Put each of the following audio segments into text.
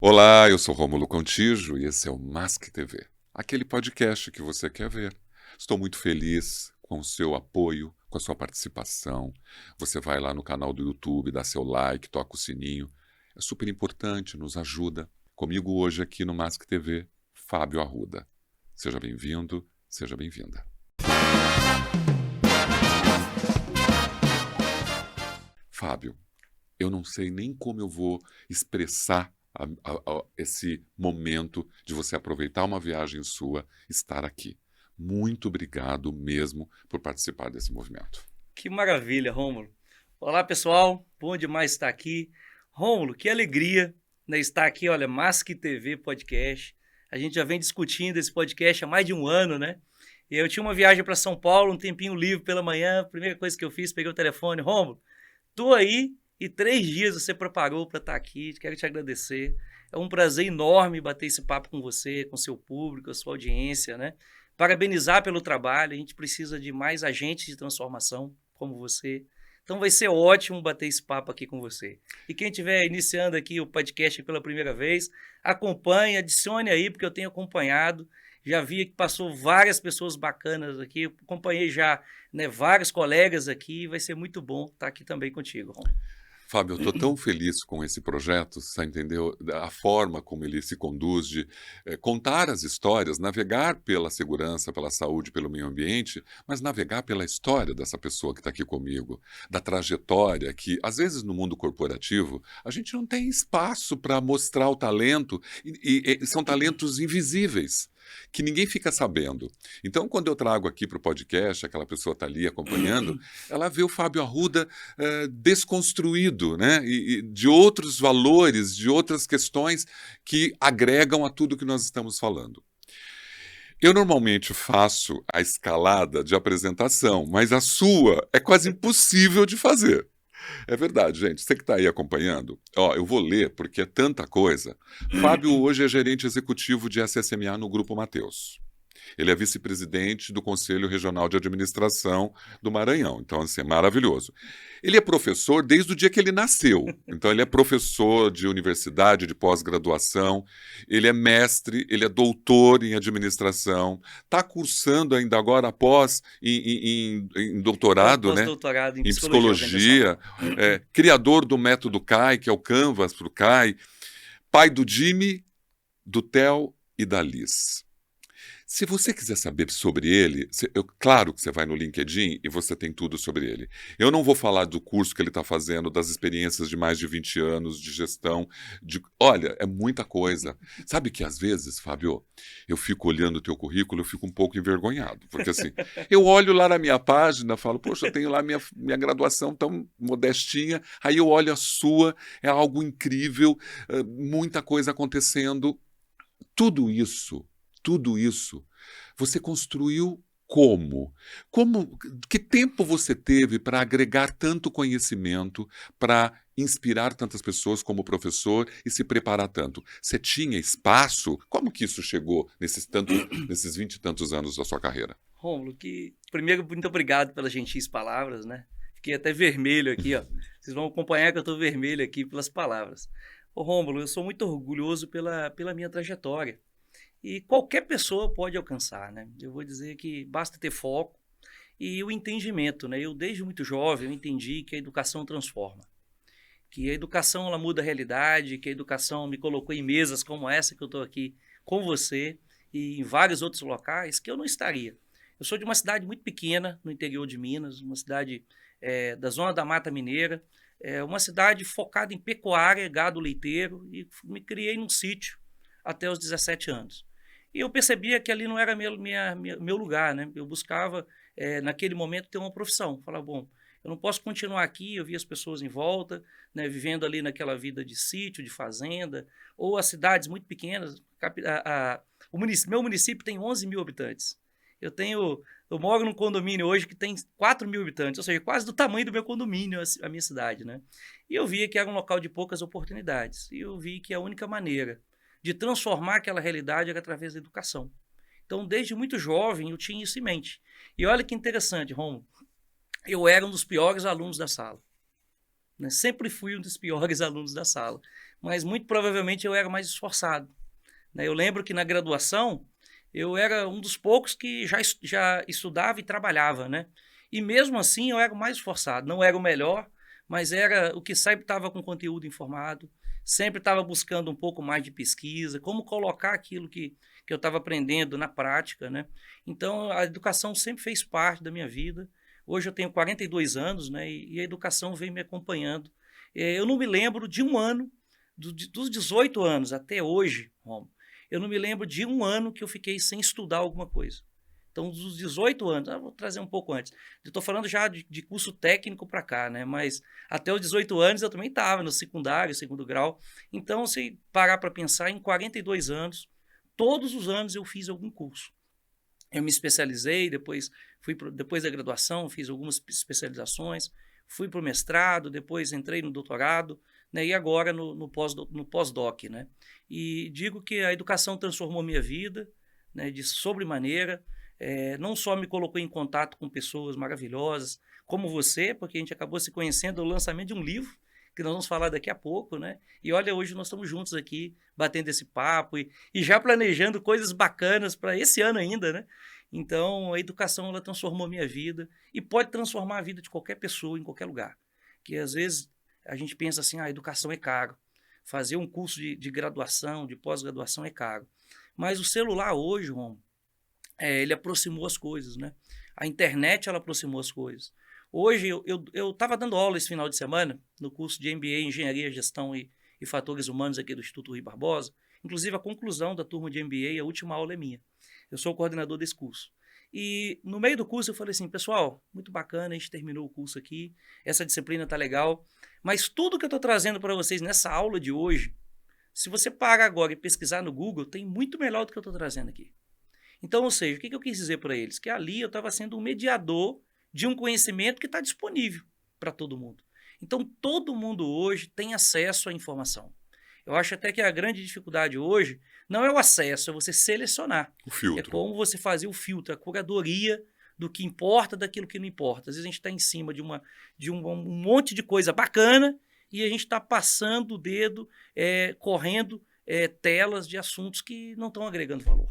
Olá, eu sou Rômulo Contígio e esse é o Mask TV, aquele podcast que você quer ver. Estou muito feliz com o seu apoio, com a sua participação. Você vai lá no canal do YouTube, dá seu like, toca o sininho. É super importante, nos ajuda. Comigo hoje aqui no Mask TV, Fábio Arruda. Seja bem-vindo, seja bem-vinda. Fábio, eu não sei nem como eu vou expressar esse momento de você aproveitar uma viagem sua, estar aqui. Muito obrigado mesmo por participar desse movimento. Que maravilha, Rômulo. Olá, pessoal. Bom demais estar aqui. Rômulo, que alegria, né, estar aqui, olha, Mask TV Podcast. A gente já vem discutindo esse podcast há mais de um ano, né? E eu tinha uma viagem para São Paulo, um tempinho livre pela manhã. A primeira coisa que eu fiz, peguei o telefone. Rômulo, tô aí e 3 dias você preparou para estar aqui. Quero te agradecer. É um prazer enorme bater esse papo com você, com seu público, a sua audiência, né? Parabenizar pelo trabalho. A gente precisa de mais agentes de transformação como você. Então vai ser ótimo bater esse papo aqui com você. E quem estiver iniciando aqui o podcast pela primeira vez, acompanhe, adicione aí, porque eu tenho acompanhado. Já vi que passou várias pessoas bacanas aqui. Acompanhei já, né, vários colegas aqui. Vai ser muito bom estar aqui também contigo, Rom. Fábio, eu estou tão feliz com esse projeto, você entendeu? A forma como ele se conduz de contar as histórias, navegar pela segurança, pela saúde, pelo meio ambiente, mas navegar pela história dessa pessoa que está aqui comigo, da trajetória que, às vezes, no mundo corporativo, a gente não tem espaço para mostrar o talento, e são talentos invisíveis que ninguém fica sabendo. Então, quando eu trago aqui para o podcast, aquela pessoa está ali acompanhando, ela vê o Fábio Arruda desconstruído, né? E de outros valores, de outras questões que agregam a tudo que nós estamos falando. Eu normalmente faço a escalada de apresentação, mas a sua é quase impossível de fazer. É verdade, gente. Você que está aí acompanhando, ó, eu vou ler porque é tanta coisa. Fábio hoje é gerente executivo de SSMA no Grupo Mateus. Ele é vice-presidente do Conselho Regional de Administração do Maranhão. Então, assim, é maravilhoso. Ele é professor desde o dia que ele nasceu. Então, ele é professor de universidade, de pós-graduação. Ele é mestre, ele é doutor em administração. Está cursando ainda agora pós em doutorado, né? Pós-doutorado em Em psicologia psicologia. organizacional. Criador do método CAI, que é o Canvas para o CAI. Pai do Jimmy, do Theo e da Liz. Se você quiser saber sobre ele, claro que você vai no LinkedIn e você tem tudo sobre ele. Eu não vou falar do curso que ele está fazendo, das experiências de mais de 20 anos de gestão. Olha, é muita coisa. Sabe que às vezes, Fábio, eu fico olhando o teu currículo, eu fico um pouco envergonhado. Porque assim, eu olho lá na minha página, falo, poxa, eu tenho lá minha graduação tão modestinha, aí eu olho a sua, é algo incrível, muita coisa acontecendo. Tudo isso, você construiu como? Que tempo você teve para agregar tanto conhecimento, para inspirar tantas pessoas como professor e se preparar tanto? Você tinha espaço? Como que isso chegou nesses 20 e tantos anos da sua carreira? Rômulo, primeiro, muito obrigado pelas gentis palavras, né? Fiquei até vermelho aqui, ó. Vocês vão acompanhar que eu estou vermelho aqui pelas palavras. Ô, Rômulo, eu sou muito orgulhoso pela minha trajetória. E qualquer pessoa pode alcançar, né? Eu vou dizer que basta ter foco e o entendimento, né? Eu, desde muito jovem, eu entendi que a educação transforma. Que a educação, ela muda a realidade, que a educação me colocou em mesas como essa que eu estou aqui com você e em vários outros locais que eu não estaria. Eu sou de uma cidade muito pequena, no interior de Minas, uma cidade da zona da Mata Mineira, uma cidade focada em pecuária, gado leiteiro, e me criei num sítio até os 17 anos. E eu percebia que ali não era meu lugar, né? Eu buscava, naquele momento, ter uma profissão. Falava, bom, eu não posso continuar aqui, eu via as pessoas em volta, né, vivendo ali naquela vida de sítio, de fazenda, ou as cidades muito pequenas. Meu município tem 11 mil habitantes. Eu moro num condomínio hoje que tem 4 mil habitantes, ou seja, quase do tamanho do meu condomínio, a minha cidade, né? E eu via que era um local de poucas oportunidades. E eu vi que a única maneira de transformar aquela realidade era através da educação. Então, desde muito jovem, eu tinha isso em mente. E olha que interessante, Romulo, eu era um dos piores alunos da sala. Né? Sempre fui um dos piores alunos da sala. mas muito provavelmente eu era mais esforçado, né? Eu lembro que na graduação eu era um dos poucos que já estudava e trabalhava, né? E mesmo assim eu era o mais esforçado, não era o melhor, mas era o que sempre estava com conteúdo informado, sempre estava buscando um pouco mais de pesquisa, como colocar aquilo que eu estava aprendendo na prática, né? Então, a educação sempre fez parte da minha vida. Hoje eu tenho 42 anos, né? E a educação vem me acompanhando. Eu não me lembro de um ano, dos 18 anos até hoje, Romo, eu não me lembro de um ano que eu fiquei sem estudar alguma coisa. Então, dos 18 anos, vou trazer um pouco antes. Eu estou falando já de curso técnico para cá, né? Mas até os 18 anos eu também estava no secundário, segundo grau. Então, se parar para pensar, em 42 anos, todos os anos eu fiz algum curso. Eu me especializei, depois da graduação, fiz algumas especializações, fui para o mestrado, depois entrei no doutorado, né? E agora no pós-doc, né? E digo que a educação transformou minha vida, né, de sobremaneira. Não só me colocou em contato com pessoas maravilhosas, como você, porque a gente acabou se conhecendo no lançamento de um livro, que nós vamos falar daqui a pouco, né? E olha, hoje nós estamos juntos aqui, batendo esse papo e já planejando coisas bacanas para esse ano ainda, né? Então, a educação, ela transformou minha vida e pode transformar a vida de qualquer pessoa em qualquer lugar. Que às vezes a gente pensa assim, a educação é caro. Fazer um curso de graduação, de pós-graduação é caro. Mas o celular hoje, João, ele aproximou as coisas, né? A internet, ela aproximou as coisas. Hoje, eu estava dando aula esse final de semana no curso de MBA em Engenharia, Gestão e Fatores Humanos aqui do Instituto Rui Barbosa. Inclusive, a conclusão da turma de MBA, a última aula é minha. Eu sou o coordenador desse curso. E no meio do curso eu falei assim, pessoal, muito bacana, a gente terminou o curso aqui, essa disciplina tá legal, mas tudo que eu estou trazendo para vocês nessa aula de hoje, se você parar agora e pesquisar no Google, tem muito melhor do que eu estou trazendo aqui. Então, ou seja, o que eu quis dizer para eles? Que ali eu estava sendo um mediador de um conhecimento que está disponível para todo mundo. Então, todo mundo hoje tem acesso à informação. Eu acho até que a grande dificuldade hoje não é o acesso, é você selecionar. O filtro. É como você fazer o filtro, a curadoria do que importa, daquilo que não importa. Às vezes a gente está em cima de um monte de coisa bacana e a gente está passando o dedo, correndo telas de assuntos que não estão agregando valor.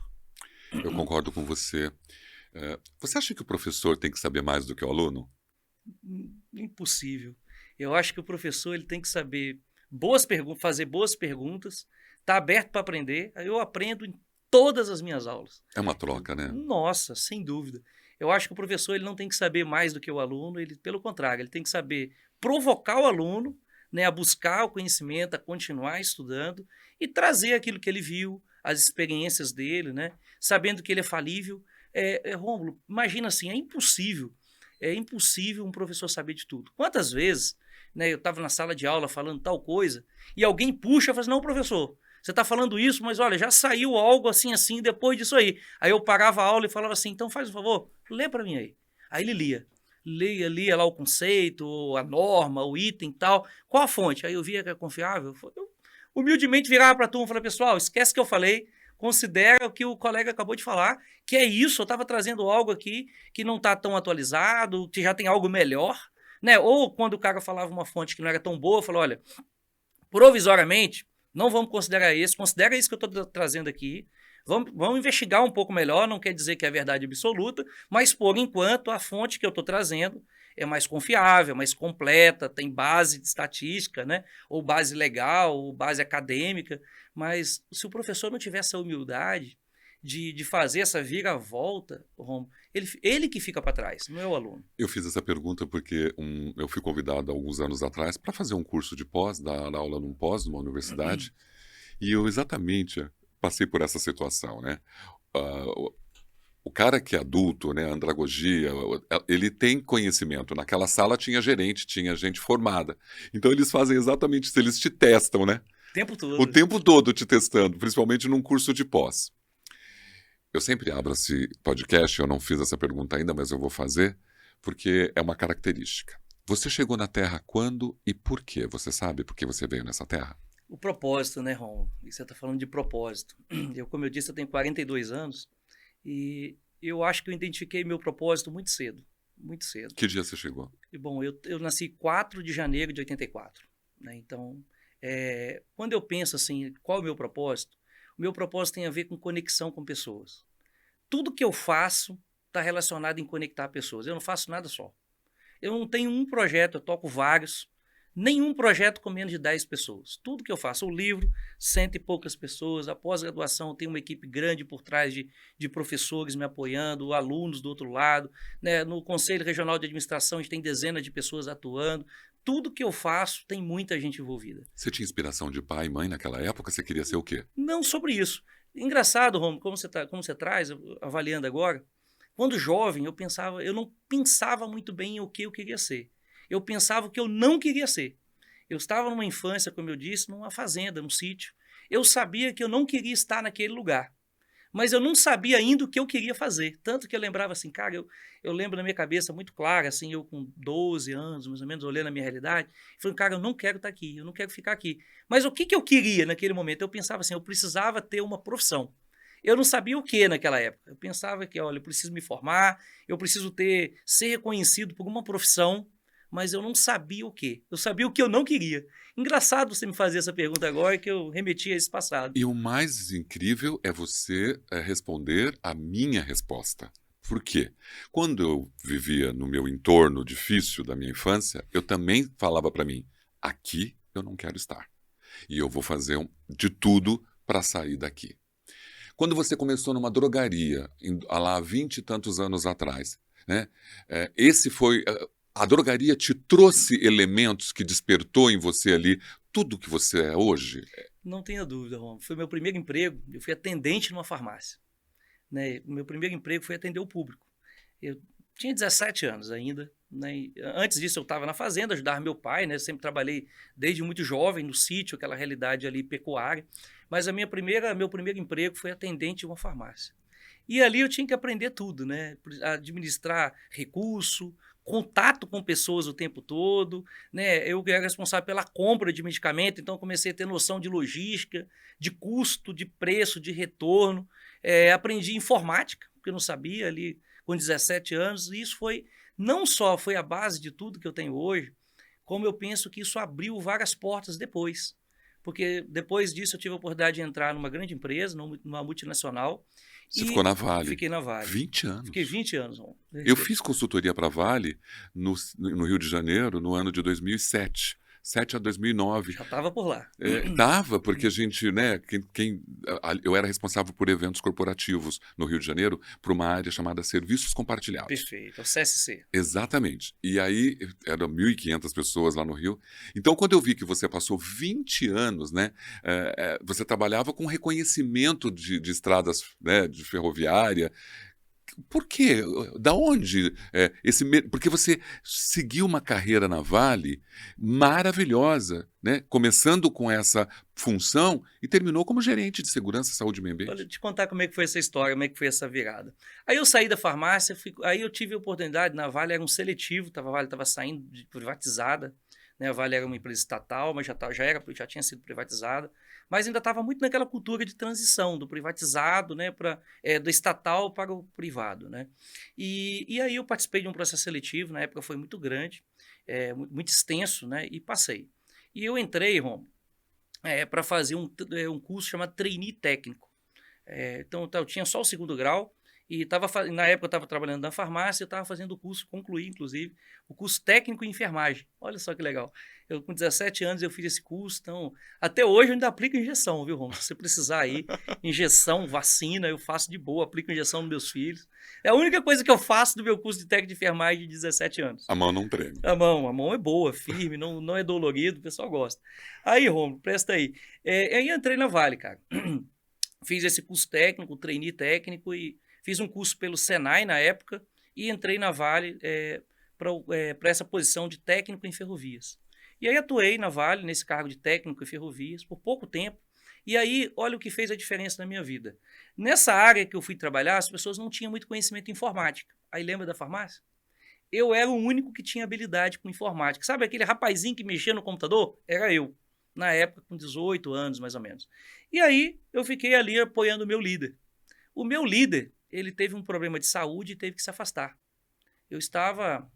Eu concordo com você. Você acha que o professor tem que saber mais do que o aluno? Impossível. Eu acho que o professor ele tem que saber fazer boas perguntas, estar aberto para aprender. Eu aprendo em todas as minhas aulas. É uma troca, né? Nossa, sem dúvida. Eu acho que o professor ele não tem que saber mais do que o aluno, pelo contrário, ele tem que saber provocar o aluno, né, a buscar o conhecimento, a continuar estudando e trazer aquilo que ele viu, as experiências dele, né, sabendo que ele é falível. Rômulo, imagina assim, é impossível um professor saber de tudo. Quantas vezes, né, eu estava na sala de aula falando tal coisa e alguém puxa e fala assim, não, professor, você está falando isso, mas olha, já saiu algo assim, assim, depois disso aí. Aí eu parava a aula e falava assim, então faz um favor, lê para mim aí. Aí ele lia. Lia lá o conceito, a norma, o item e tal. Qual a fonte? Aí eu via que era confiável. Eu humildemente virava para a turma e falava, pessoal, esquece que eu falei, considera o que o colega acabou de falar, que é isso, eu estava trazendo algo aqui que não está tão atualizado, que já tem algo melhor, né? Ou quando o cara falava uma fonte que não era tão boa, eu falava, olha, provisoriamente, não vamos considerar isso, considera isso que eu estou trazendo aqui, vamos investigar um pouco melhor, não quer dizer que é a verdade absoluta, mas por enquanto a fonte que eu estou trazendo é mais confiável, mais completa, tem base de estatística, né? Ou base legal, ou base acadêmica, mas se o professor não tiver essa humildade de fazer essa viravolta, ele que fica para trás, não é o aluno. Eu fiz essa pergunta porque eu fui convidado há alguns anos atrás para fazer um curso de pós, dar aula num pós, numa universidade, e eu exatamente passei por essa situação, né? O cara que é adulto, né, andragogia, ele tem conhecimento. Naquela sala tinha gerente, tinha gente formada. Então eles fazem exatamente isso, eles te testam, né? O tempo todo te testando, principalmente num curso de pós. Eu sempre abro esse podcast, eu não fiz essa pergunta ainda, mas eu vou fazer, porque é uma característica. Você chegou na Terra quando e por quê? Você sabe por que você veio nessa Terra? O propósito, né, Ron? E você está falando de propósito. Como eu disse, eu tenho 42 anos e eu acho que eu identifiquei meu propósito muito cedo. Muito cedo. Que dia você chegou? E, bom, eu nasci 4 de janeiro de 84. Né? Então, Quando eu penso assim, qual é o meu propósito? O meu propósito tem a ver com conexão com pessoas. Tudo que eu faço está relacionado em conectar pessoas. Eu não faço nada só. Eu não tenho um projeto, eu toco vários. Nenhum projeto com menos de 10 pessoas. Tudo que eu faço, o livro, cento e poucas pessoas. A pós-graduação tem uma equipe grande por trás de professores me apoiando, alunos do outro lado. Né? No Conselho Regional de Administração, a gente tem dezenas de pessoas atuando. Tudo que eu faço tem muita gente envolvida. Você tinha inspiração de pai e mãe naquela época? Você queria ser o quê? Não sobre isso. Engraçado, Romulo, como você traz, avaliando agora, quando jovem eu não pensava muito bem em o que eu queria ser. Eu pensava o que eu não queria ser. Eu estava numa infância, como eu disse, numa fazenda, num sítio. Eu sabia que eu não queria estar naquele lugar. Mas eu não sabia ainda o que eu queria fazer. Tanto que eu lembrava assim, cara, eu lembro na minha cabeça muito clara, assim, eu com 12 anos, mais ou menos, olhando a minha realidade, falando, cara, eu não quero estar aqui, eu não quero ficar aqui. Mas o que eu queria naquele momento? Eu pensava assim, eu precisava ter uma profissão. Eu não sabia o que naquela época. Eu pensava que, olha, eu preciso me formar, eu preciso ser reconhecido por uma profissão, mas eu não sabia o quê. Eu sabia o que eu não queria. Engraçado você me fazer essa pergunta agora, que eu remeti a esse passado. E o mais incrível é você responder a minha resposta. Por quê? Quando eu vivia no meu entorno difícil da minha infância, eu também falava para mim, aqui eu não quero estar. E eu vou fazer de tudo para sair daqui. Quando você começou numa drogaria, há 20 e tantos anos atrás, né? Esse foi... A drogaria te trouxe elementos que despertou em você ali tudo que você é hoje? Não tenha dúvida, Romulo. Foi meu primeiro emprego. Eu fui atendente numa farmácia. Né? O meu primeiro emprego foi atender o público. Eu tinha 17 anos ainda. Né? Antes disso, eu estava na fazenda, ajudava meu pai. Né? Eu sempre trabalhei desde muito jovem no sítio, aquela realidade ali pecuária. Mas meu primeiro emprego foi atendente de uma farmácia. E ali eu tinha que aprender tudo, né? Administrar recurso, contato com pessoas o tempo todo, né? Eu era responsável pela compra de medicamento, então comecei a ter noção de logística, de custo, de preço, de retorno. Aprendi informática, porque eu não sabia ali com 17 anos, e isso não só foi a base de tudo que eu tenho hoje, como eu penso que isso abriu várias portas depois. Porque depois disso eu tive a oportunidade de entrar numa grande empresa, numa multinacional. Você ficou na Vale? Fiquei na Vale. 20 anos? Fiquei 20 anos. Eu fiz consultoria para a Vale no Rio de Janeiro no ano de 2007. 7 a 2009. Já estava por lá. Estava, porque a gente, né, eu era responsável por eventos corporativos no Rio de Janeiro para uma área chamada Serviços Compartilhados. Perfeito, é o CSC. Exatamente. E aí, eram 1.500 pessoas lá no Rio. Então, quando eu vi que você passou 20 anos, né, você trabalhava com reconhecimento de estradas, né, de ferroviária. Por quê? Da onde? Porque você seguiu uma carreira na Vale maravilhosa, né? Começando com essa função e terminou como gerente de segurança, saúde e meio ambiente. Olha, te contar como é que foi essa história, como é que foi essa virada. Aí eu saí da farmácia, aí eu tive a oportunidade, na Vale era um seletivo, a Vale estava saindo privatizada, né? A Vale era uma empresa estatal, mas já tinha sido privatizada. Mas ainda estava muito naquela cultura de transição do privatizado, né, do estatal para o privado, né? E aí eu participei de um processo seletivo, na época foi muito grande, muito extenso, né, e passei. E eu entrei, Romulo, para fazer um curso chamado trainee técnico. Então eu tinha só o 2º grau, e na época eu estava trabalhando na farmácia, eu estava fazendo o curso, concluí inclusive, o curso técnico em enfermagem. Olha só que legal. Eu com 17 anos eu fiz esse curso, então até hoje eu ainda aplico injeção, viu, Romulo? Se você precisar aí, injeção, vacina, eu faço de boa, aplico injeção nos meus filhos. É a única coisa que eu faço do meu curso de técnico de enfermagem de 17 anos. A mão não treme. A mão é boa, firme, não é dolorido, o pessoal gosta. Aí, Romulo, presta aí. Aí eu entrei na Vale, cara. Fiz esse curso técnico, trainee técnico, e fiz um curso pelo Senai na época e entrei na Vale para essa posição de técnico em ferrovias. E aí atuei na Vale, nesse cargo de técnico em ferrovias, por pouco tempo. E aí, olha o que fez a diferença na minha vida. Nessa área que eu fui trabalhar, as pessoas não tinham muito conhecimento em informática. Aí lembra da farmácia? Eu era o único que tinha habilidade com informática. Sabe aquele rapazinho que mexia no computador? Era eu. Na época, com 18 anos, mais ou menos. E aí, eu fiquei ali apoiando o meu líder. O meu líder, ele teve um problema de saúde e teve que se afastar. Eu estava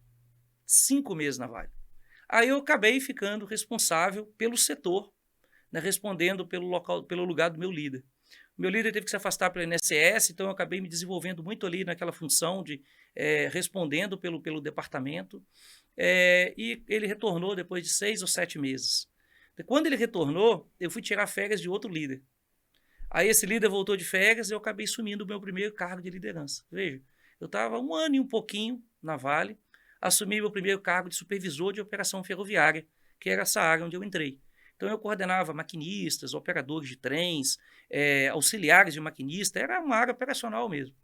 5 meses na Vale. Aí eu acabei ficando responsável pelo setor né, respondendo pelo lugar do meu líder. O meu líder teve que se afastar pelo INSS, então eu acabei me desenvolvendo muito ali naquela função de respondendo pelo departamento. E ele retornou depois de 6 ou 7 meses. Quando ele retornou, eu fui tirar férias de outro líder. Aí esse líder voltou de férias e eu acabei assumindo o meu primeiro cargo de liderança. Veja, eu estava 1 ano e um pouquinho na Vale, assumi meu primeiro cargo de supervisor de operação ferroviária, que era essa área onde eu entrei. Então eu coordenava maquinistas, operadores de trens, auxiliares de maquinista, era uma área operacional mesmo.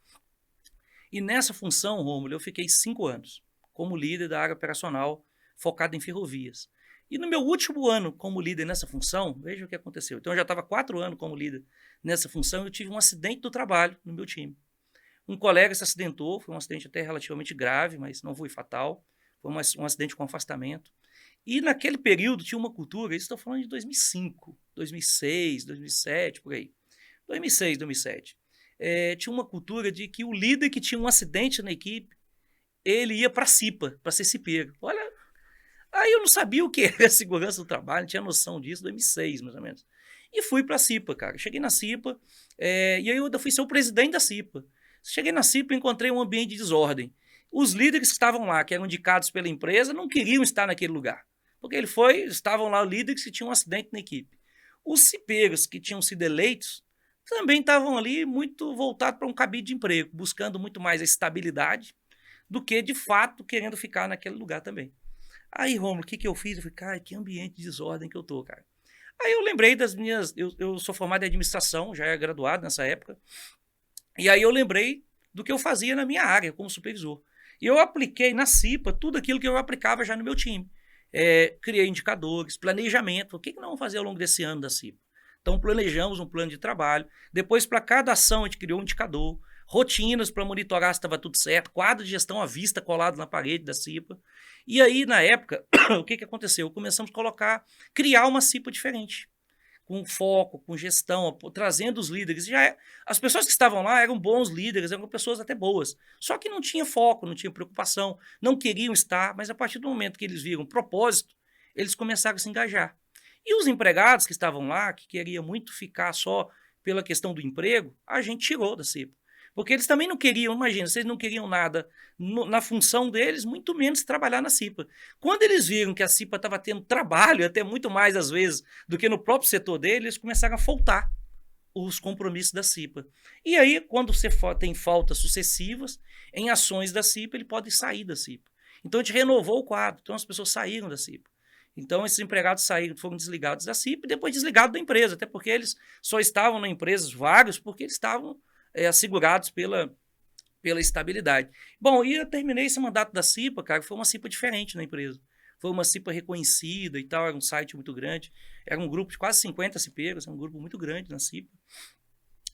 E nessa função, Rômulo, eu fiquei 5 anos como líder da área operacional focada em ferrovias. E no meu último ano como líder nessa função, veja o que aconteceu. Então eu já estava 4 anos como líder nessa função e eu tive um acidente do trabalho no meu time. Um colega se acidentou, foi um acidente até relativamente grave, mas não foi fatal. Foi um acidente com afastamento. E naquele período tinha uma cultura, isso estou falando de 2005, 2006, 2007, por aí. 2006, 2007. Tinha uma cultura de que o líder que tinha um acidente na equipe, ele ia para a CIPA, para ser cipeiro. Olha, aí eu não sabia o que era segurança do trabalho, não tinha noção disso, 2006 mais ou menos. E fui para a CIPA, cara. Cheguei na CIPA, e aí eu fui ser o presidente da CIPA. Cheguei na CIPA e encontrei um ambiente de desordem. Os líderes que estavam lá, que eram indicados pela empresa, não queriam estar naquele lugar. Porque estavam lá líderes que tinham um acidente na equipe. Os cipeiros que tinham sido eleitos também estavam ali muito voltados para um cabide de emprego, buscando muito mais a estabilidade do que, de fato, querendo ficar naquele lugar também. Aí, Rômulo, o que eu fiz? Eu falei, cara, que ambiente de desordem que eu tô, cara. Aí eu lembrei das minhas... Eu sou formado em administração, já era graduado nessa época. E aí eu lembrei do que eu fazia na minha área como supervisor. E eu apliquei na CIPA tudo aquilo que eu aplicava já no meu time. Criei indicadores, planejamento. O que nós vamos fazer ao longo desse ano da CIPA? Então, planejamos um plano de trabalho. Depois, para cada ação, a gente criou um indicador. Rotinas para monitorar se estava tudo certo. Quadro de gestão à vista colado na parede da CIPA. E aí, na época, o que aconteceu? Começamos a criar uma CIPA diferente. Com foco, com gestão, trazendo os líderes. As pessoas que estavam lá eram bons líderes, eram pessoas até boas. Só que não tinha foco, não tinha preocupação, não queriam estar, mas a partir do momento que eles viram propósito, eles começaram a se engajar. E os empregados que estavam lá, que queriam muito ficar só pela questão do emprego, a gente tirou da CIPA. Porque eles também não queriam, imagina, vocês não queriam nada na função deles, muito menos trabalhar na CIPA. Quando eles viram que a CIPA estava tendo trabalho, até muito mais às vezes, do que no próprio setor deles, eles começaram a faltar os compromissos da CIPA. E aí, quando você tem faltas sucessivas, em ações da CIPA, ele pode sair da CIPA. Então, a gente renovou o quadro, então as pessoas saíram da CIPA. Então, esses empregados foram desligados da CIPA e depois desligados da empresa, até porque eles só estavam na empresa, vários, porque eles estavam assegurados pela estabilidade. Bom, e eu terminei esse mandato da CIPA, cara, foi uma CIPA diferente na empresa. Foi uma CIPA reconhecida e tal, era um site muito grande, era um grupo de quase 50 cipeiros, era um grupo muito grande na CIPA.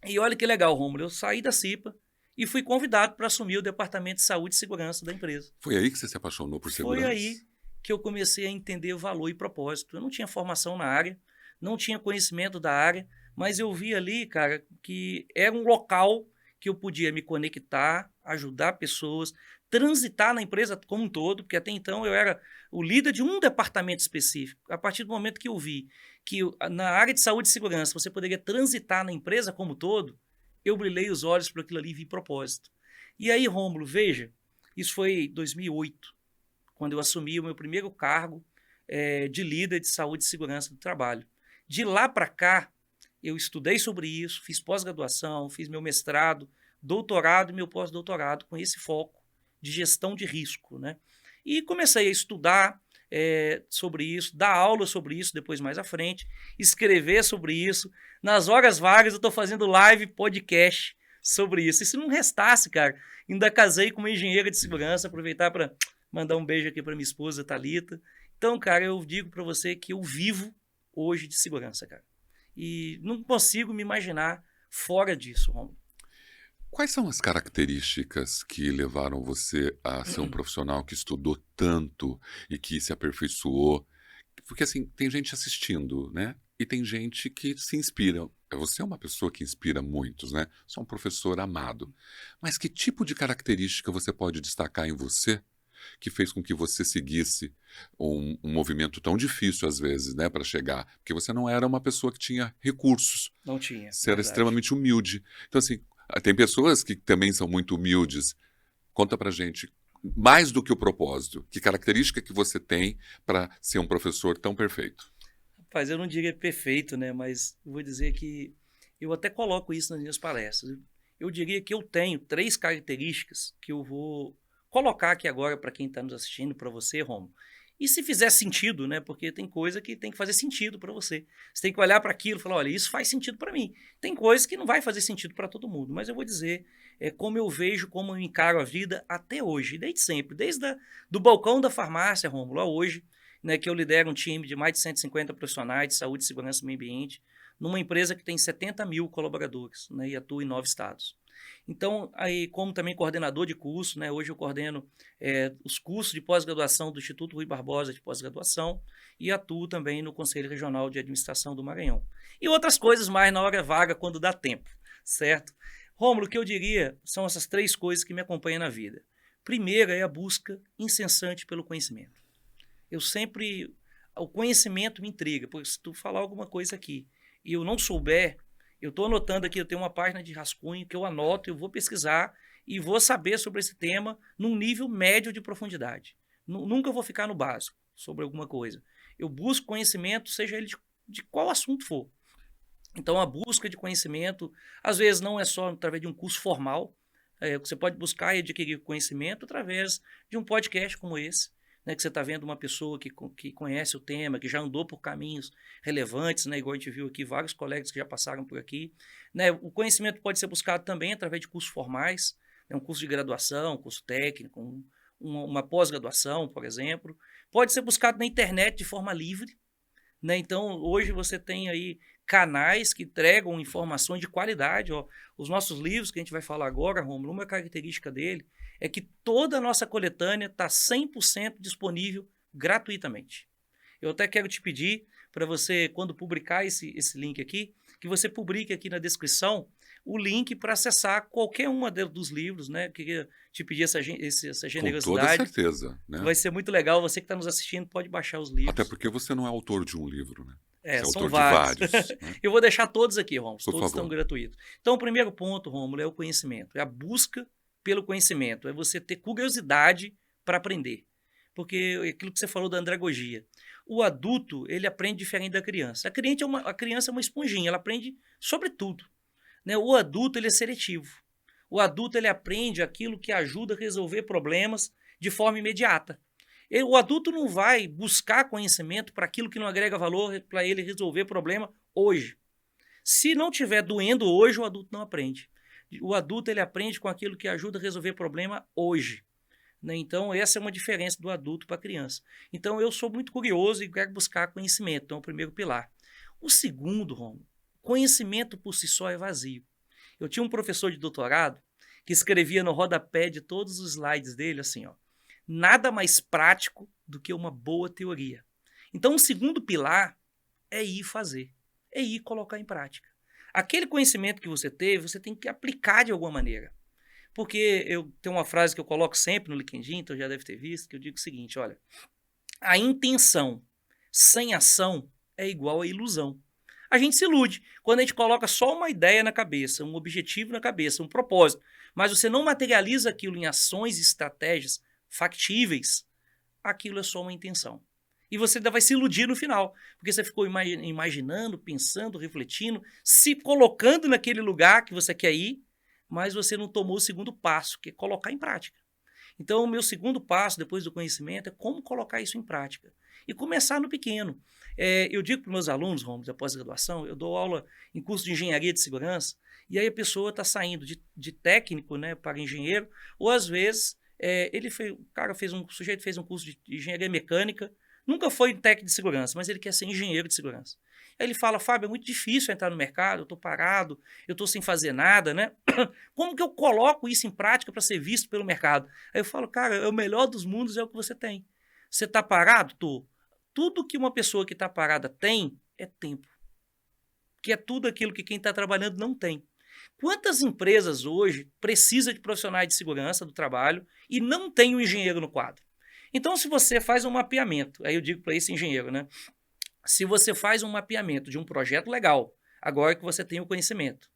E olha que legal, Rômulo, eu saí da CIPA e fui convidado para assumir o departamento de saúde e segurança da empresa. Foi aí que você se apaixonou por segurança? Foi aí que eu comecei a entender valor e propósito. Eu não tinha formação na área, não tinha conhecimento da área, mas eu vi ali, cara, que era um local que eu podia me conectar, ajudar pessoas, transitar na empresa como um todo, porque até então eu era o líder de um departamento específico. A partir do momento que eu vi que na área de saúde e segurança você poderia transitar na empresa como um todo, eu brilhei os olhos para aquilo ali e vi propósito. E aí, Rômulo, veja, isso foi em 2008, quando eu assumi o meu primeiro cargo de líder de saúde e segurança do trabalho. De lá para cá, eu estudei sobre isso, fiz pós-graduação, fiz meu mestrado, doutorado e meu pós-doutorado com esse foco de gestão de risco, né? E comecei a estudar sobre isso, dar aula sobre isso depois mais à frente, escrever sobre isso. Nas horas vagas eu estou fazendo live, podcast sobre isso. E se não restasse, cara, ainda casei com uma engenheira de segurança, aproveitar para mandar um beijo aqui para minha esposa, Thalita. Então, cara, eu digo para você que eu vivo hoje de segurança, cara. E não consigo me imaginar fora disso, Romulo. Quais são as características que levaram você a ser um profissional que estudou tanto e que se aperfeiçoou? Porque, assim, tem gente assistindo, né? E tem gente que se inspira. Você é uma pessoa que inspira muitos, né? Você é um professor amado. Mas que tipo de característica você pode destacar em você que fez com que você seguisse um movimento tão difícil às vezes, né, para chegar? Porque você não era uma pessoa que tinha recursos. Não tinha, Você era verdade. extremamente humilde. Então, assim, tem pessoas que também são muito humildes. Conta pra gente, mais do que o propósito, que característica que você tem para ser um professor tão perfeito? Rapaz, eu não diria perfeito, né? Mas vou dizer que eu até coloco isso nas minhas palestras. Eu diria que eu tenho 3 características que eu vou colocar aqui agora para quem está nos assistindo, para você, Romo. E se fizer sentido, né? Porque tem coisa que tem que fazer sentido para você. Você tem que olhar para aquilo e falar, olha, isso faz sentido para mim. Tem coisas que não vai fazer sentido para todo mundo, mas eu vou dizer como eu vejo, como eu encaro a vida até hoje, desde sempre, do balcão da farmácia, Rômulo, a hoje, né, que eu lidero um time de mais de 150 profissionais de saúde, segurança e meio ambiente, numa empresa que tem 70 mil colaboradores, né, e atua em 9 estados. Então, aí, como também coordenador de curso, né, hoje eu coordeno os cursos de pós-graduação do Instituto Rui Barbosa de pós-graduação e atuo também no Conselho Regional de Administração do Maranhão. E outras coisas mais na hora vaga, quando dá tempo, certo? Rômulo, o que eu diria são essas 3 coisas que me acompanham na vida. Primeira é a busca incessante pelo conhecimento. O conhecimento me intriga, porque se tu falar alguma coisa aqui e eu não souber, eu estou anotando aqui, eu tenho uma página de rascunho que eu anoto, eu vou pesquisar e vou saber sobre esse tema num nível médio de profundidade. Nunca vou ficar no básico sobre alguma coisa. Eu busco conhecimento, seja ele de qual assunto for. Então, a busca de conhecimento, às vezes, não é só através de um curso formal. Você pode buscar e adquirir conhecimento através de um podcast como esse, né, que você está vendo uma pessoa que conhece o tema, que já andou por caminhos relevantes, né, igual a gente viu aqui, vários colegas que já passaram por aqui. Né, o conhecimento pode ser buscado também através de cursos formais, né, um curso de graduação, um curso técnico, uma pós-graduação, por exemplo. Pode ser buscado na internet de forma livre. Né? Então, hoje você tem aí canais que entregam informações de qualidade. Ó. Os nossos livros, que a gente vai falar agora, Romulo, uma característica dele é que toda a nossa coletânea está 100% disponível gratuitamente. Eu até quero te pedir para você, quando publicar esse link aqui, que você publique aqui na descrição o link para acessar qualquer um dos livros, né? Eu queria te pedir essa generosidade. Com toda certeza. Né? Vai ser muito legal. Você que está nos assistindo pode baixar os livros. Até porque você não é autor de um livro, né? Você é são autor vários. de vários. Né? Eu vou deixar todos aqui, Rômulo. Por Todos favor. estão gratuitos. Então, o primeiro ponto, Rômulo, é o conhecimento. É a busca pelo conhecimento. É você ter curiosidade para aprender. Porque aquilo que você falou da andragogia. O adulto, ele aprende diferente da criança. A criança é uma esponjinha, ela aprende sobre tudo. Né? O adulto, ele é seletivo. O adulto, ele aprende aquilo que ajuda a resolver problemas de forma imediata. O adulto não vai buscar conhecimento para aquilo que não agrega valor para ele resolver problema hoje. Se não estiver doendo hoje, o adulto não aprende. O adulto, ele aprende com aquilo que ajuda a resolver problema hoje. Né? Então, essa é uma diferença do adulto para a criança. Então, eu sou muito curioso e quero buscar conhecimento. Então, é o primeiro pilar. O segundo, Romulo, conhecimento por si só é vazio. Eu tinha um professor de doutorado que escrevia no rodapé de todos os slides dele assim, ó, nada mais prático do que uma boa teoria. Então, o segundo pilar é ir fazer, é ir colocar em prática. Aquele conhecimento que você teve, você tem que aplicar de alguma maneira. Porque eu tenho uma frase que eu coloco sempre no LinkedIn, então já deve ter visto, que eu digo o seguinte, olha, a intenção sem ação é igual a ilusão. A gente se ilude quando a gente coloca só uma ideia na cabeça, um objetivo na cabeça, um propósito, mas você não materializa aquilo em ações e estratégias factíveis, aquilo é só uma intenção. E você ainda vai se iludir no final, porque você ficou imaginando, pensando, refletindo, se colocando naquele lugar que você quer ir, mas você não tomou o segundo passo, que é colocar em prática. Então, o meu segundo passo, depois do conhecimento, é como colocar isso em prática. E começar no pequeno. Eu digo para os meus alunos, Romulo, da pós-graduação, eu dou aula em curso de engenharia de segurança, e aí a pessoa está saindo de técnico, né, para engenheiro, ou às vezes o sujeito fez um curso de engenharia mecânica, nunca foi técnico de segurança, mas ele quer ser engenheiro de segurança. Aí ele fala, Fábio, é muito difícil entrar no mercado, eu estou parado, eu estou sem fazer nada, né? Como que eu coloco isso em prática para ser visto pelo mercado? Aí eu falo, cara, o melhor dos mundos é o que você tem. Você está parado? Tô. Tudo que uma pessoa que está parada tem é tempo. Que é tudo aquilo que quem está trabalhando não tem. Quantas empresas hoje precisam de profissionais de segurança do trabalho e não tem um engenheiro no quadro? Então, se você faz um mapeamento, aí eu digo para esse engenheiro, né? Se você faz um mapeamento de um projeto legal, agora que você tem o conhecimento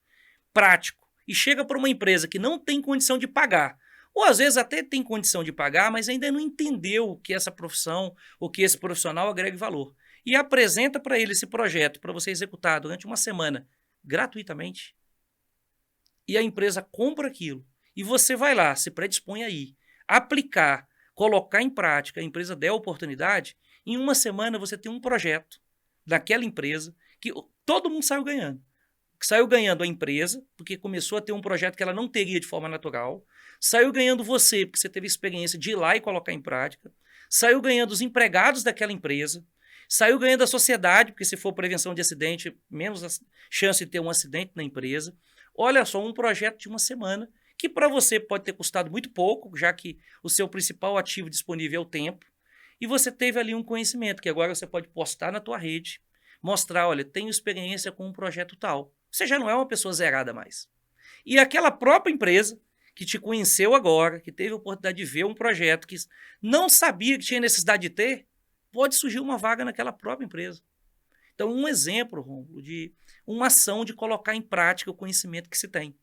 prático, e chega para uma empresa que não tem condição de pagar, ou às vezes até tem condição de pagar, mas ainda não entendeu o que essa profissão, o que esse profissional agrega valor, e apresenta para ele esse projeto para você executar durante uma semana gratuitamente, e a empresa compra aquilo, e você vai lá, se predispõe aí, aplicar, colocar em prática, a empresa der a oportunidade, em uma semana você tem um projeto daquela empresa que todo mundo saiu ganhando. Saiu ganhando a empresa, porque começou a ter um projeto que ela não teria de forma natural. Saiu ganhando você, porque você teve a experiência de ir lá e colocar em prática. Saiu ganhando os empregados daquela empresa. Saiu ganhando a sociedade, porque se for prevenção de acidente, menos a chance de ter um acidente na empresa. Olha só, um projeto de uma semana, que para você pode ter custado muito pouco, já que o seu principal ativo disponível é o tempo. E você teve ali um conhecimento, que agora você pode postar na tua rede, mostrar, olha, tenho experiência com um projeto tal. Você já não é uma pessoa zerada mais. E aquela própria empresa que te conheceu agora, que teve a oportunidade de ver um projeto que não sabia que tinha necessidade de ter, pode surgir uma vaga naquela própria empresa. Então, um exemplo, Rômulo, de uma ação de colocar em prática o conhecimento que se tem.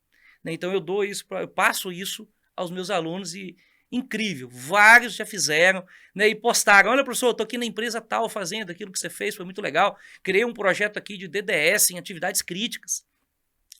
Então, eu passo isso aos meus alunos e incrível, vários já fizeram, né, e postaram, olha professor, eu estou aqui na empresa tal fazendo aquilo que você fez, foi muito legal, criei um projeto aqui de DDS em atividades críticas,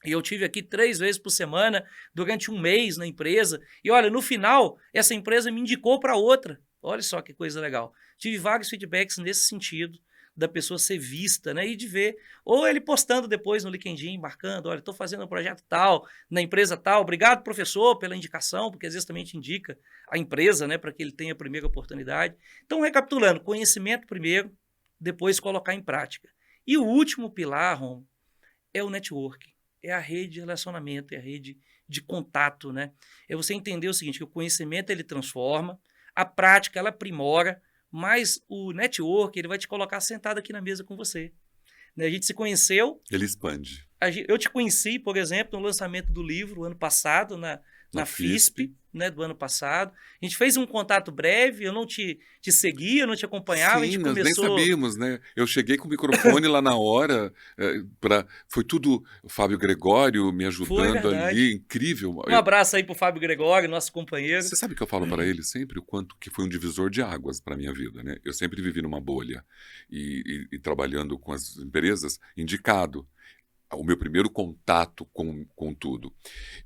e eu tive aqui 3 vezes por semana, durante um mês na empresa, e olha, no final, essa empresa me indicou para outra, olha só que coisa legal, tive vários feedbacks nesse sentido, da pessoa ser vista, né, e de ver, ou ele postando depois no LinkedIn, marcando, olha, estou fazendo um projeto tal, na empresa tal, obrigado professor pela indicação, porque às vezes também te indica a empresa, né, para que ele tenha a primeira oportunidade. Então, recapitulando, conhecimento primeiro, depois colocar em prática. E o último pilar, Rom, é o network, é a rede de relacionamento, é a rede de contato, né? É você entender o seguinte, que o conhecimento ele transforma, a prática ela aprimora, mas o network ele vai te colocar sentado aqui na mesa com você. Né? A gente se conheceu. Ele expande. Eu te conheci, por exemplo, no lançamento do livro, ano passado, na FISP, né, do ano passado. A gente fez um contato breve, eu não te seguia, eu não te acompanhava. Sim, a gente nós começou... nem sabíamos, né? Eu cheguei com o microfone lá na hora, foi tudo o Fábio Gregório me ajudando ali, incrível. Um abraço aí pro Fábio Gregório, nosso companheiro. Você sabe que eu falo para ele sempre o quanto que foi um divisor de águas para a minha vida, né? Eu sempre vivi numa bolha e trabalhando com as empresas, indicado. O meu primeiro contato com tudo.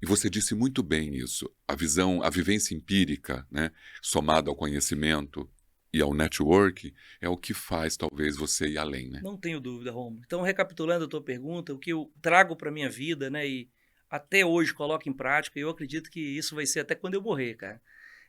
E você disse muito bem isso, a vivência empírica, né, somada ao conhecimento e ao network, é o que faz talvez você ir além, né? Não tenho dúvida, Romulo. Então, recapitulando a tua pergunta, o que eu trago para a minha vida, né, e até hoje coloco em prática, e eu acredito que isso vai ser até quando eu morrer, cara.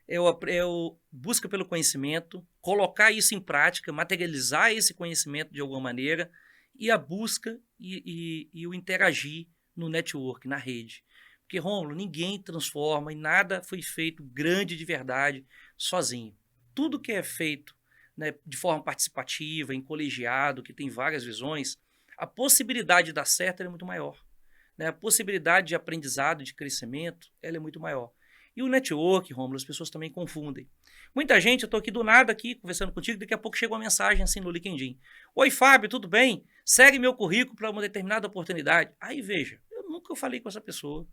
Eu busca pelo conhecimento, colocar isso em prática, materializar esse conhecimento de alguma maneira, e a busca e o interagir no network, na rede. Porque, Rômulo, ninguém transforma e nada foi feito grande de verdade sozinho. Tudo que é feito, né, de forma participativa, em colegiado, que tem várias visões, a possibilidade de dar certo é muito maior. Né? A possibilidade de aprendizado, de crescimento, ela é muito maior. E o network, Rômulo, as pessoas também confundem. Muita gente, eu estou aqui do nada, aqui conversando contigo, daqui a pouco chega uma mensagem assim no LinkedIn. Oi, Fábio, tudo bem? Segue meu currículo para uma determinada oportunidade. Aí, veja, eu nunca falei com essa pessoa.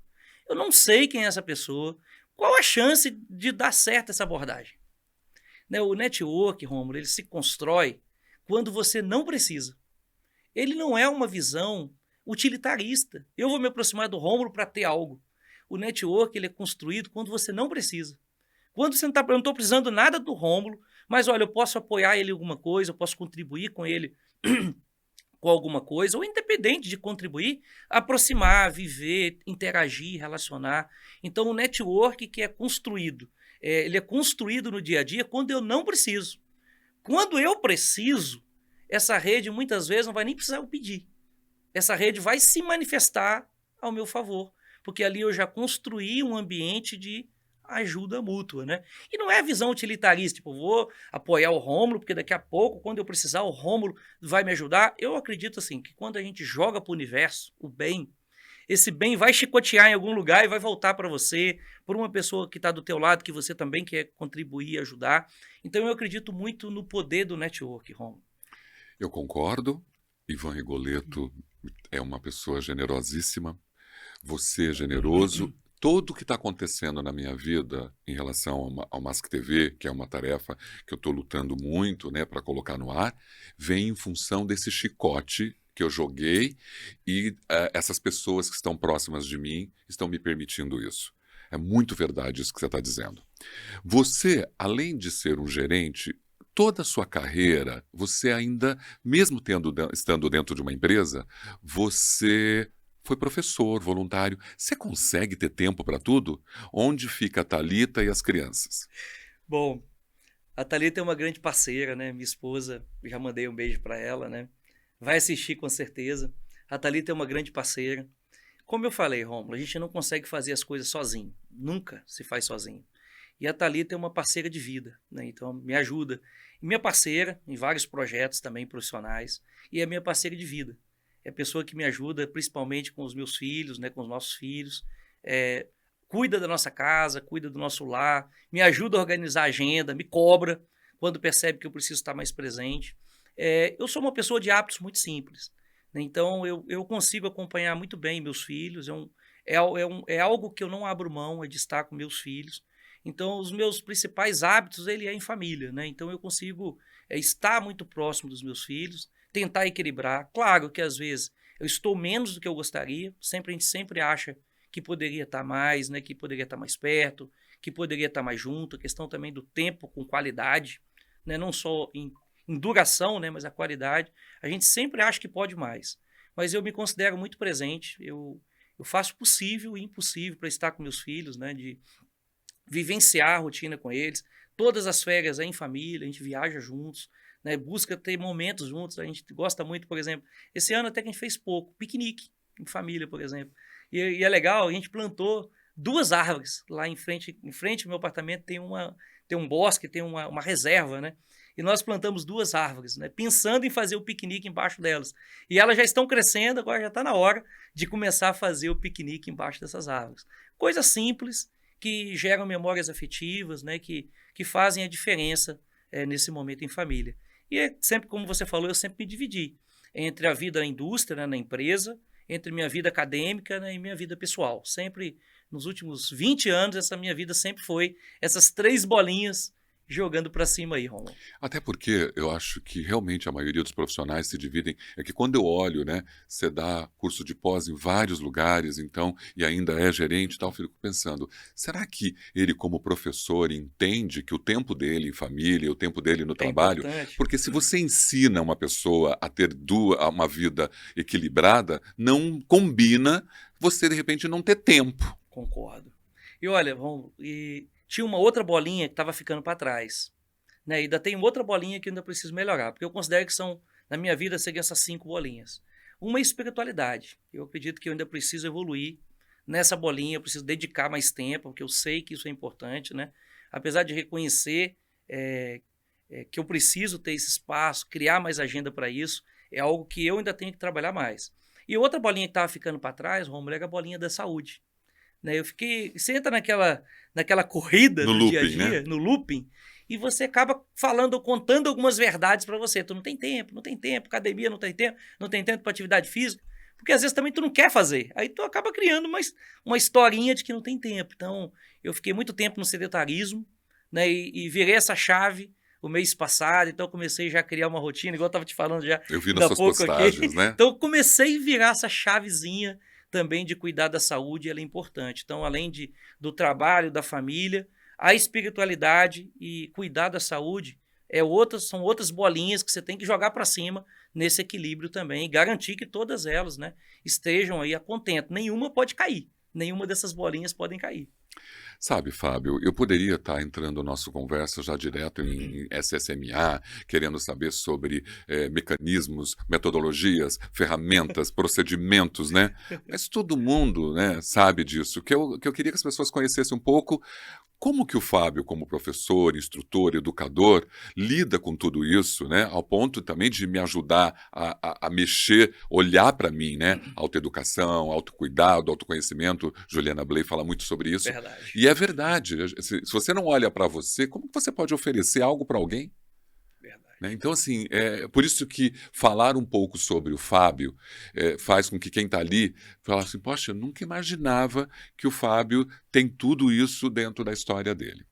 Eu não sei quem é essa pessoa. Qual a chance de dar certo essa abordagem? Né, o network, Rômulo, ele se constrói quando você não precisa. Ele não é uma visão utilitarista. Eu vou me aproximar do Rômulo para ter algo. O network ele é construído quando você não precisa. Quando você eu não estou precisando nada do Rômulo, mas olha, eu posso apoiar ele em alguma coisa, eu posso contribuir com ele com alguma coisa, ou independente de contribuir, aproximar, viver, interagir, relacionar. Então, o network que é construído, ele é construído no dia a dia quando eu não preciso. Quando eu preciso, essa rede muitas vezes não vai nem precisar eu pedir. Essa rede vai se manifestar ao meu favor, porque ali eu já construí um ambiente de ajuda mútua, né? E não é a visão utilitarista, tipo, vou apoiar o Rômulo, porque daqui a pouco, quando eu precisar, o Rômulo vai me ajudar. Eu acredito, assim, que quando a gente joga para o universo, o bem, esse bem vai chicotear em algum lugar e vai voltar para você, por uma pessoa que está do teu lado, que você também quer contribuir e ajudar. Então eu acredito muito no poder do network, Romulo. Eu concordo. Ivan Rigoletto é uma pessoa generosíssima. Você é generoso. Tudo o que está acontecendo na minha vida em relação ao Mask TV, que é uma tarefa que eu estou lutando muito, né, para colocar no ar, vem em função desse chicote que eu joguei e essas pessoas que estão próximas de mim estão me permitindo isso. É muito verdade isso que você está dizendo. Você, além de ser um gerente, toda a sua carreira, você ainda, mesmo estando dentro de uma empresa, você foi professor, voluntário. Você consegue ter tempo para tudo? Onde fica a Thalita e as crianças? Bom, a Thalita é uma grande parceira, né? Minha esposa, já mandei um beijo para ela, né? Vai assistir com certeza. A Thalita é uma grande parceira. Como eu falei, Rômulo, a gente não consegue fazer as coisas sozinho. Nunca se faz sozinho. E a Thalita é uma parceira de vida, né? Então me ajuda. E minha parceira em vários projetos também profissionais. E é minha parceira de vida. É a pessoa que me ajuda principalmente com os meus filhos, né? Com os nossos filhos. Cuida da nossa casa, cuida do nosso lar. Me ajuda a organizar a agenda, me cobra quando percebe que eu preciso estar mais presente. Eu sou uma pessoa de hábitos muito simples. Né? Então eu consigo acompanhar muito bem meus filhos. É algo que eu não abro mão, é de estar com meus filhos. Então, os meus principais hábitos, ele é em família, né? Então, eu consigo estar muito próximo dos meus filhos, tentar equilibrar. Claro que, às vezes, eu estou menos do que eu gostaria. A gente sempre acha que poderia estar mais, né? Que poderia estar mais perto, que poderia estar mais junto. A questão também do tempo com qualidade, né? Não só em duração, né? Mas a qualidade. A gente sempre acha que pode mais. Mas eu me considero muito presente. Eu faço o possível e impossível para estar com meus filhos, né? De vivenciar a rotina com eles. Todas as férias é em família, a gente viaja juntos, né? Busca ter momentos juntos. A gente gosta muito, por exemplo, esse ano até que a gente fez pouco, piquenique em família, por exemplo. E é legal, a gente plantou 2 árvores lá em frente ao meu apartamento, tem um bosque, tem uma reserva, né? E nós plantamos 2 árvores, né? Pensando em fazer o piquenique embaixo delas. E elas já estão crescendo, agora já está na hora de começar a fazer o piquenique embaixo dessas árvores. Coisa simples, que geram memórias afetivas, né, que fazem a diferença nesse momento em família. E sempre, como você falou, eu sempre me dividi entre a vida na indústria, né, na empresa, entre minha vida acadêmica, né, e minha vida pessoal. Sempre, nos últimos 20 anos, essa minha vida sempre foi essas 3 bolinhas jogando para cima aí, Romulo. Até porque eu acho que realmente a maioria dos profissionais se dividem. É que quando eu olho, né, você dá curso de pós em vários lugares, então, e ainda é gerente e tal, eu fico pensando, será que ele como professor entende que o tempo dele em família, o tempo dele no trabalho, importante. porque se você ensina uma pessoa a ter uma vida equilibrada, não combina você de repente não ter tempo. Concordo. E olha, Romulo, tinha uma outra bolinha que estava ficando para trás. Né? E ainda tem outra bolinha que eu ainda preciso melhorar, porque eu considero que na minha vida, seguem essas 5 bolinhas. Uma é espiritualidade. Eu acredito que eu ainda preciso evoluir nessa bolinha, eu preciso dedicar mais tempo, porque eu sei que isso é importante, né? Apesar de reconhecer que eu preciso ter esse espaço, criar mais agenda para isso, é algo que eu ainda tenho que trabalhar mais. E outra bolinha que estava ficando para trás, Romulo, era a bolinha da saúde. Né? Você entra naquela corrida No do looping, dia a dia, né? no looping, e você acaba contando algumas verdades para você. Tu não tem tempo, academia não tem tempo para atividade física, porque às vezes também tu não quer fazer. Aí tu acaba criando uma historinha de que não tem tempo. Então, eu fiquei muito tempo no sedentarismo, né? E virei essa chave o mês passado, então eu comecei já a criar uma rotina, igual eu estava te falando já Eu vi nas suas pouco postagens, aqui. né? Então, eu comecei a virar essa chavezinha também de cuidar da saúde, ela é importante. Então, além do trabalho, da família, a espiritualidade e cuidar da saúde são outras bolinhas que você tem que jogar para cima nesse equilíbrio também e garantir que todas elas, né, estejam aí a contento. Nenhuma pode cair, nenhuma dessas bolinhas podem cair. Sabe, Fábio, eu poderia estar entrando na nossa conversa já direto em SSMA, querendo saber sobre mecanismos, metodologias, ferramentas, procedimentos, né? Mas todo mundo, né, sabe disso. Que eu queria que as pessoas conhecessem um pouco como que o Fábio, como professor, instrutor, educador, lida com tudo isso, né? Ao ponto também de me ajudar a mexer, olhar para mim, né? Autoeducação, autocuidado, autoconhecimento. Juliana Bley fala muito sobre isso. Verdade. E é verdade. Se você não olha para você, como que você pode oferecer algo para alguém? Verdade. Né? Então, assim, por isso que falar um pouco sobre o Fábio faz com que quem está ali fale assim, poxa, eu nunca imaginava que o Fábio tem tudo isso dentro da história dele.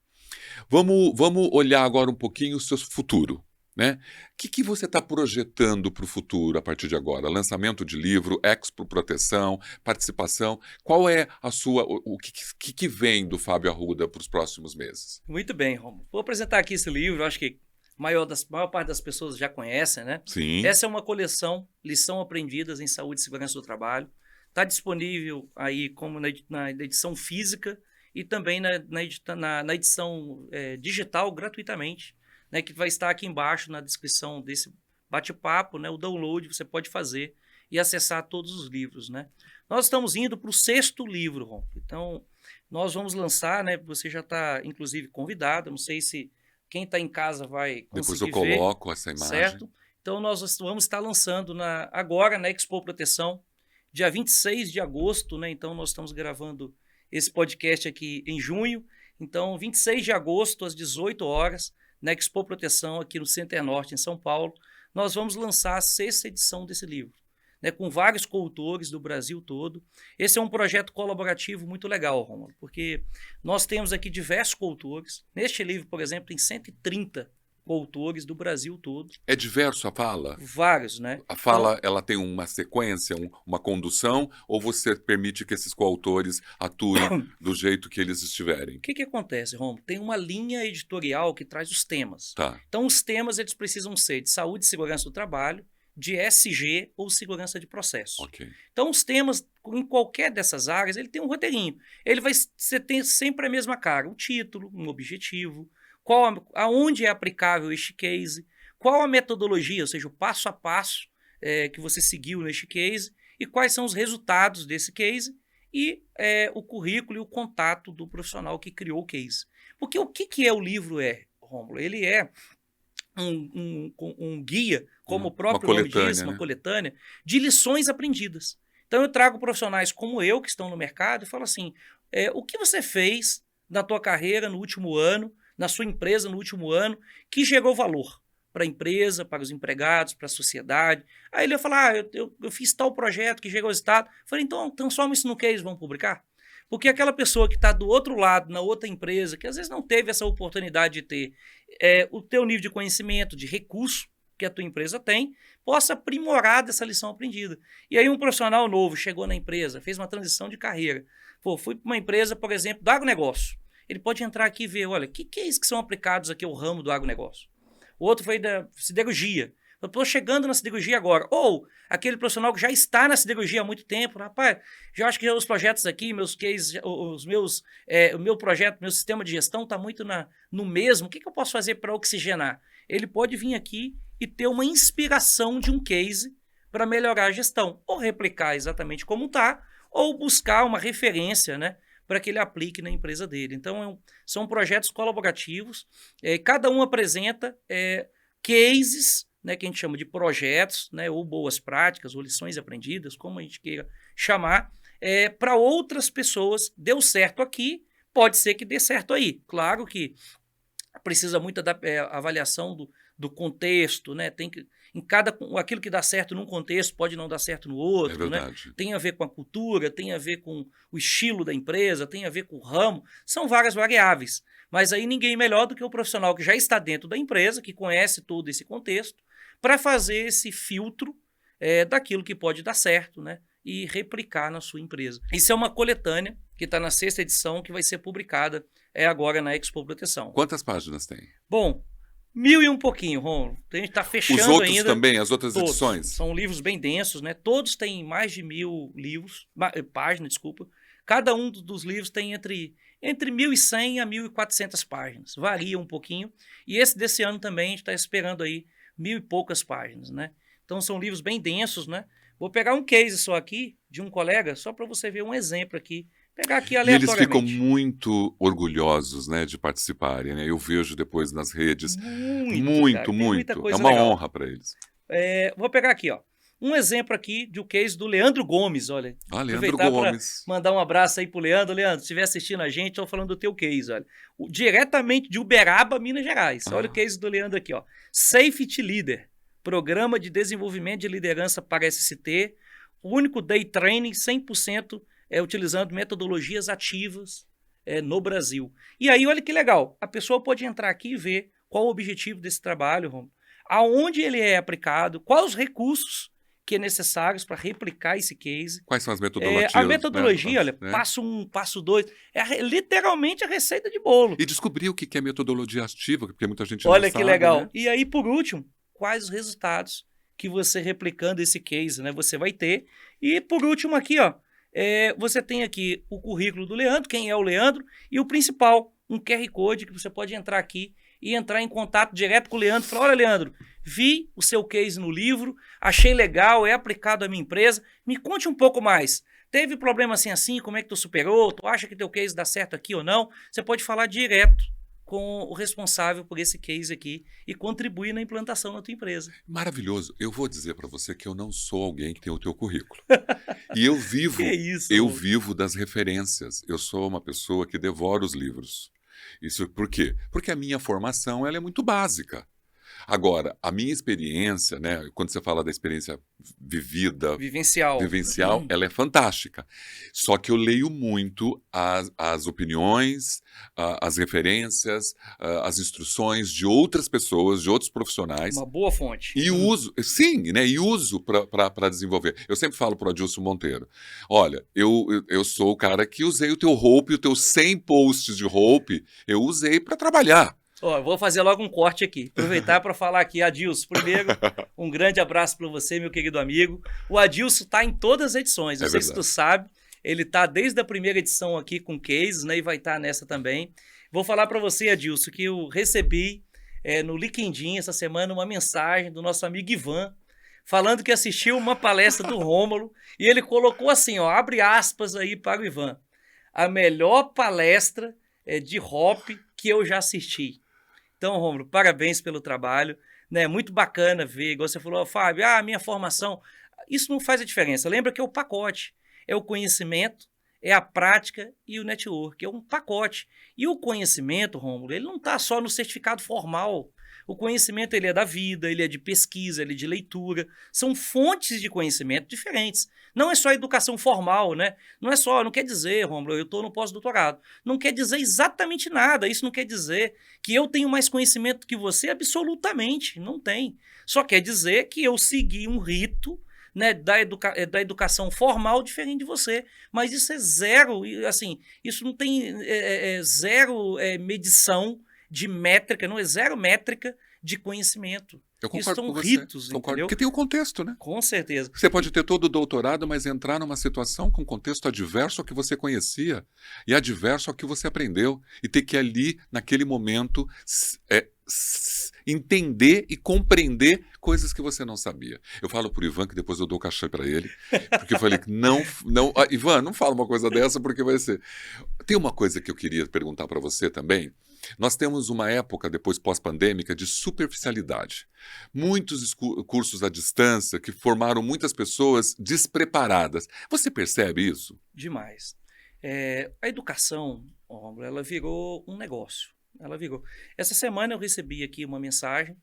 Vamos olhar agora um pouquinho o seu futuro. Né? O que você está projetando para o futuro a partir de agora? Lançamento de livro, Expo Proteção, participação. Qual é a sua. O que vem do Fábio Arruda para os próximos meses? Muito bem, Romulo. Vou apresentar aqui esse livro, acho que maior parte das pessoas já conhecem, né? Sim. Essa é uma coleção, Lição Aprendidas em Saúde e Segurança do Trabalho. Está disponível aí como na edição física e também na edição digital gratuitamente, né? Que vai estar aqui embaixo na descrição desse bate-papo, né? O download você pode fazer e acessar todos os livros, né? Nós estamos indo para o 6º livro, Rom. Então, nós vamos lançar, né? Você já está, inclusive, convidado. Não sei se quem está em casa vai conseguir ver. Depois eu coloco essa imagem. Certo? Então, nós vamos estar lançando agora na Expo Proteção, dia 26 de agosto, né? Então, nós estamos gravando esse podcast aqui em junho. Então, 26 de agosto, às 18 horas, na Expo Proteção, aqui no Center Norte, em São Paulo, nós vamos lançar a 6ª edição desse livro, né, com vários coautores do Brasil todo. Esse é um projeto colaborativo muito legal, Romulo, porque nós temos aqui diversos coautores. Neste livro, por exemplo, tem 130 coautores do Brasil todo. É diverso a fala? Vários, né? A fala, ela tem uma sequência, uma condução, ou você permite que esses coautores atuem do jeito que eles estiverem? O que acontece, Romulo? Tem uma linha editorial que traz os temas. Tá. Então, os temas eles precisam ser de saúde e segurança do trabalho, de SG ou segurança de processo. Okay. Então, os temas, em qualquer dessas áreas, ele tem um roteirinho. Ele vai ter sempre a mesma cara, um título, um objetivo, aonde é aplicável este case, qual a metodologia, ou seja, o passo a passo que você seguiu neste case, e quais são os resultados desse case, e o currículo e o contato do profissional que criou o case. Porque o que é o livro, Rômulo? Ele é um guia, como o próprio nome diz, uma coletânea, de lições aprendidas. Então eu trago profissionais como eu, que estão no mercado, e falo assim, o que você fez na tua carreira no último ano, na sua empresa no último ano, que gerou valor para a empresa, para os empregados, para a sociedade. Aí ele vai falar, eu fiz tal projeto que gerou resultado. Eu falei, então transforma isso no case, vamos publicar? Porque aquela pessoa que está do outro lado, na outra empresa, que às vezes não teve essa oportunidade de ter o teu nível de conhecimento, de recurso que a tua empresa tem, possa aprimorar dessa lição aprendida. E aí um profissional novo chegou na empresa, fez uma transição de carreira. Fui para uma empresa, por exemplo, do agronegócio. Ele pode entrar aqui e ver, olha, que é isso que são aplicados aqui ao ramo do agronegócio? O outro foi da siderurgia. Eu estou chegando na siderurgia agora. Ou aquele profissional que já está na siderurgia há muito tempo. Rapaz, já acho que os projetos aqui, meus cases, o meu projeto, meu sistema de gestão está muito no mesmo. O que eu posso fazer para oxigenar? Ele pode vir aqui e ter uma inspiração de um case para melhorar a gestão. Ou replicar exatamente como está, ou buscar uma referência, né, para que ele aplique na empresa dele. Então, são projetos colaborativos. Cada um apresenta cases, né, que a gente chama de projetos, né, ou boas práticas, ou lições aprendidas, como a gente queira chamar, para outras pessoas. Deu certo aqui, pode ser que dê certo aí. Claro que precisa muito da avaliação do contexto, né? Aquilo que dá certo num contexto pode não dar certo no outro, né? Tem a ver com a cultura, tem a ver com o estilo da empresa, tem a ver com o ramo, são várias variáveis. Mas aí ninguém melhor do que o profissional que já está dentro da empresa, que conhece todo esse contexto, para fazer esse filtro daquilo que pode dar certo, né? E replicar na sua empresa. Isso é uma coletânea que está na 6ª edição, que vai ser publicada agora na Expo Proteção. Quantas páginas tem? Bom, 1000 e um pouquinho, Romulo. A gente está fechando Os outros ainda. também, as outras Todos. edições? São livros bem densos, né? Todos têm mais de 1000 livros, páginas, desculpa. Cada um dos livros tem entre 1.100 a 1.400 páginas. Varia um pouquinho. E esse desse ano também a gente está esperando aí 1000 e poucas páginas, né? Então são livros bem densos, né? Vou pegar um case só aqui de um colega, só para você ver um exemplo aqui. Pegar aqui E eles aleatoriamente. ficam muito orgulhosos, né, de participarem, né? Eu vejo depois nas redes. Muito, cara. Tem muita É coisa uma legal. honra para eles. Vou pegar aqui, ó. Um exemplo aqui de um case do Leandro Gomes, olha. Ah, Leandro Aproveitar para Gomes. mandar um abraço aí pro Leandro. Leandro, se estiver assistindo a gente, estou falando do teu case, olha. Diretamente de Uberaba, Minas Gerais. Olha o case do Leandro aqui, ó. Safety Leader, Programa de Desenvolvimento de Liderança para SST, o único day training 100% utilizando metodologias ativas no Brasil. E aí, olha que legal, a pessoa pode entrar aqui e ver qual o objetivo desse trabalho, Romulo, aonde ele é aplicado, quais os recursos que é necessários para replicar esse case. Quais são as metodologias? A metodologia, né? olha, passo 1, passo 2, literalmente a receita de bolo. E descobrir o que é metodologia ativa, porque muita gente olha não que sabe, legal. né? E aí, por último, quais os resultados que você replicando esse case, né, você vai ter. E por último aqui, ó, você tem aqui o currículo do Leandro, quem é o Leandro, e o principal, um QR Code que você pode entrar aqui e entrar em contato direto com o Leandro. Falar, olha, Leandro, vi o seu case no livro, achei legal, é aplicado à minha empresa, me conte um pouco mais. Teve problema assim, como é que tu superou? Tu acha que teu case dá certo aqui ou não? Você pode falar direto com o responsável por esse case aqui e contribuir na implantação da tua empresa. Maravilhoso. Eu vou dizer para você que eu não sou alguém que tem o teu currículo. E eu vivo, vivo das referências. Eu sou uma pessoa que devora os livros. Isso por quê? Porque a minha formação ela é muito básica. Agora, a minha experiência, né, quando você fala da experiência vivencial, ela é fantástica. Só que eu leio muito as opiniões, as referências, as instruções de outras pessoas, de outros profissionais. Uma boa fonte. E uso, sim, né, e uso para desenvolver. Eu sempre falo para o Adilson Monteiro, olha, eu sou o cara que usei o teu Hope, o teu 100 posts de Hope, eu usei para trabalhar. Vou fazer logo um corte aqui. Aproveitar para falar aqui, Adilson. Primeiro, um grande abraço para você, meu querido amigo. O Adilson está em todas as edições. Não sei se tu sabe. Ele está desde a primeira edição aqui com cases, né? E vai estar nessa também. Vou falar para você, Adilson, que eu recebi no LinkedIn essa semana uma mensagem do nosso amigo Ivan, falando que assistiu uma palestra do Rômulo e ele colocou assim, ó, abre aspas aí para o Ivan. A melhor palestra de Hope que eu já assisti. Então, Rômulo, parabéns pelo trabalho, né? Muito bacana ver, igual você falou, Fábio, a minha formação, isso não faz a diferença. Lembra que é o pacote, é o conhecimento, é a prática e o network, é um pacote. E o conhecimento, Rômulo, ele não está só no certificado formal. O conhecimento ele é da vida, ele é de pesquisa, ele é de leitura. São fontes de conhecimento diferentes. Não é só educação formal, né? Não quer dizer, Rômulo, eu estou no pós-doutorado. Não quer dizer exatamente nada. Isso não quer dizer que eu tenho mais conhecimento que você, absolutamente. Não tem. Só quer dizer que eu segui um rito, né, da educação formal diferente de você. Mas isso é zero, assim, isso não tem zero medição de métrica, não é zero métrica de conhecimento. Eu concordo isso são com você. ritos, Concordo, entendeu? porque tem o contexto, né? Com certeza. Você pode ter todo o doutorado, mas entrar numa situação com contexto adverso ao que você conhecia e adverso ao que você aprendeu e ter que ali, naquele momento, entender e compreender coisas que você não sabia. Eu falo pro Ivan, que depois eu dou o cachê para ele, porque eu falei que Ivan, não fala uma coisa dessa porque vai ser... Tem uma coisa que eu queria perguntar para você também. Nós temos uma época, depois pós-pandêmica, de superficialidade. Muitos cursos à distância que formaram muitas pessoas despreparadas. Você percebe isso? Demais. A educação, ela virou um negócio. Ela virou. Essa semana eu recebi aqui uma mensagem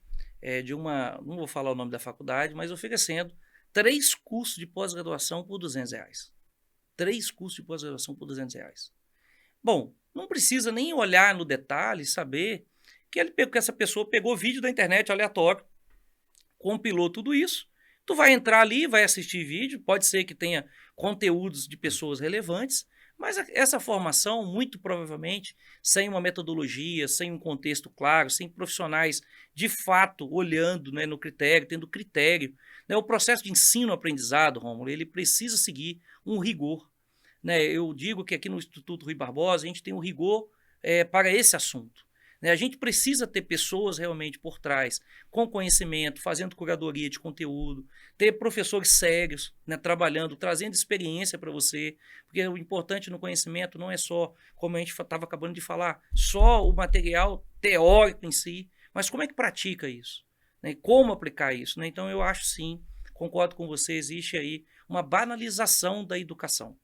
de uma, não vou falar o nome da faculdade, mas oferecendo 3 cursos de pós-graduação por R$200. 3 cursos de pós-graduação por R$200. Bom, não precisa nem olhar no detalhe, saber que essa pessoa pegou vídeo da internet aleatório, compilou tudo isso, tu vai entrar ali, vai assistir vídeo, pode ser que tenha conteúdos de pessoas relevantes, Mas essa formação, muito provavelmente, sem uma metodologia, sem um contexto claro, sem profissionais de fato olhando, né, no critério, tendo critério, né, o processo de ensino-aprendizado, Rômulo, ele precisa seguir um rigor. Né? Eu digo que aqui no Instituto Rui Barbosa a gente tem um rigor para esse assunto. Né? A gente precisa ter pessoas realmente por trás, com conhecimento, fazendo curadoria de conteúdo, ter professores sérios, né, trabalhando, trazendo experiência para você, porque o importante no conhecimento não é só, como a gente estava acabando de falar, só o material teórico em si, mas como é que pratica isso? Né? Como aplicar isso? Né? Então eu acho sim, concordo com você, existe aí uma banalização da educação.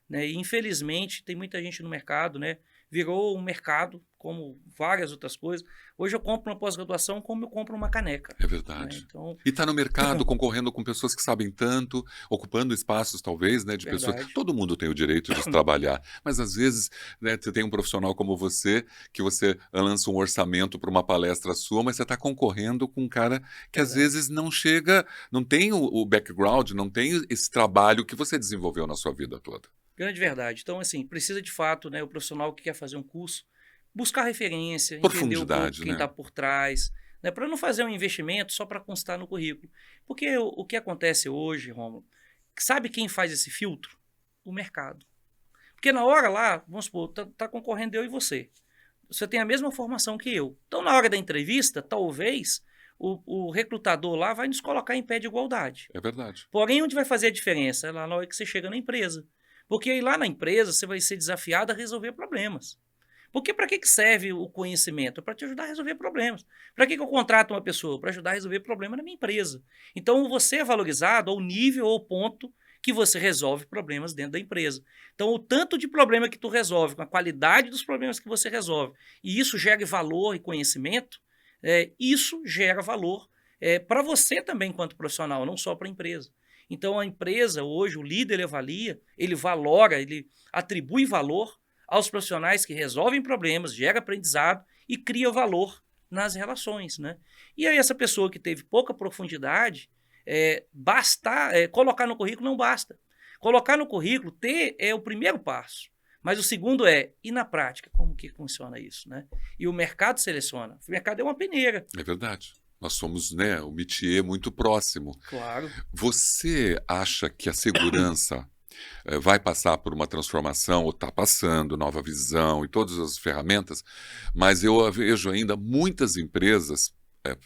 Né? E, infelizmente, tem muita gente no mercado, né? Virou um mercado, como várias outras coisas. Hoje eu compro uma pós-graduação como eu compro uma caneca. É verdade. Né? Então, e está no mercado concorrendo com pessoas que sabem tanto, ocupando espaços talvez, né, de pessoas. verdade. Todo mundo tem o direito de trabalhar, mas às vezes, né, você tem um profissional como você, que você lança um orçamento para uma palestra sua, mas você está concorrendo com um cara que às Verdade. vezes não chega, não tem o background, não tem esse trabalho que você desenvolveu na sua vida toda. Grande verdade. Então, assim, precisa de fato, né, o profissional que quer fazer um curso, buscar referência, entender o grupo, Profundidade, quem né? está por trás, né, para não fazer um investimento só para constar no currículo. Porque o que acontece hoje, Romulo, sabe quem faz esse filtro? O mercado. Porque na hora lá, vamos supor, tá concorrendo eu e você. Você tem a mesma formação que eu. Então, na hora da entrevista, talvez o recrutador lá vai nos colocar em pé de igualdade. É verdade. Porém, onde vai fazer a diferença? É lá na hora que você chega na empresa. Porque aí lá na empresa você vai ser desafiado a resolver problemas. Porque para que serve o conhecimento? Para te ajudar a resolver problemas. Para que eu contrato uma pessoa? Para ajudar a resolver problema na minha empresa. Então você é valorizado ao nível ou ponto que você resolve problemas dentro da empresa. Então o tanto de problema que tu resolve, com a qualidade dos problemas que você resolve, e isso gera valor e conhecimento, isso gera valor para você também enquanto profissional, não só para a empresa. Então a empresa hoje, o líder ele avalia, ele valora, ele atribui valor aos profissionais que resolvem problemas, gera aprendizado e cria valor nas relações, né? E aí essa pessoa que teve pouca profundidade, colocar no currículo não basta. Colocar no currículo, ter é o primeiro passo. Mas o segundo e na prática, como que funciona isso, né? E o mercado seleciona. O mercado é uma peneira. É verdade. Nós somos, né, o métier muito próximo. Claro. Você acha que a segurança vai passar por uma transformação, ou está passando, nova visão e todas as ferramentas, mas eu vejo ainda muitas empresas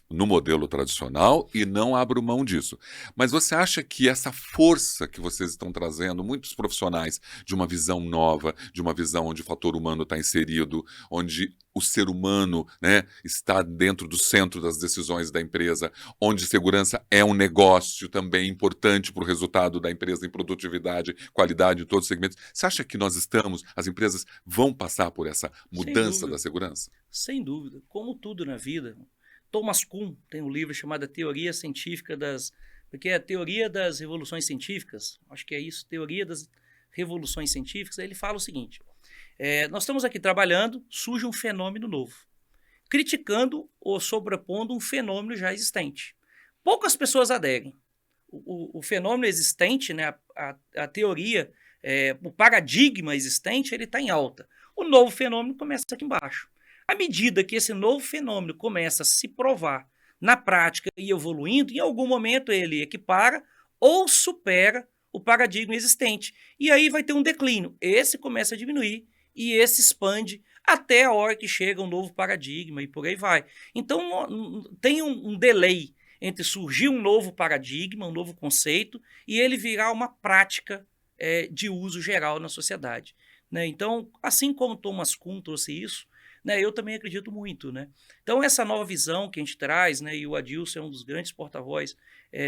no modelo tradicional e não abro mão disso. Mas você acha que essa força que vocês estão trazendo, muitos profissionais, de uma visão nova, de uma visão onde o fator humano está inserido, onde o ser humano, né, está dentro do centro das decisões da empresa, onde segurança é um negócio também importante para o resultado da empresa em produtividade, qualidade em todos os segmentos. Você acha que as empresas vão passar por essa mudança da segurança? Sem dúvida. Como tudo na vida. Thomas Kuhn tem um livro chamado Teoria Científica porque é a Teoria das Revoluções Científicas, acho que é isso, Teoria das Revoluções Científicas, ele fala o seguinte, nós estamos aqui trabalhando, surge um fenômeno novo, criticando ou sobrepondo um fenômeno já existente. Poucas pessoas aderem. O fenômeno existente, né, a teoria, o paradigma existente, ele está em alta. O novo fenômeno começa aqui embaixo. À medida que esse novo fenômeno começa a se provar na prática e evoluindo, em algum momento ele equipara ou supera o paradigma existente. E aí vai ter um declínio. Esse começa a diminuir e esse expande até a hora que chega um novo paradigma e por aí vai. Então tem um delay entre surgir um novo paradigma, um novo conceito, e ele virar uma prática de uso geral na sociedade. Né? Então, assim como Thomas Kuhn trouxe isso, né, eu também acredito muito. Né? Então, essa nova visão que a gente traz, né, e o Adilson é um dos grandes porta-voz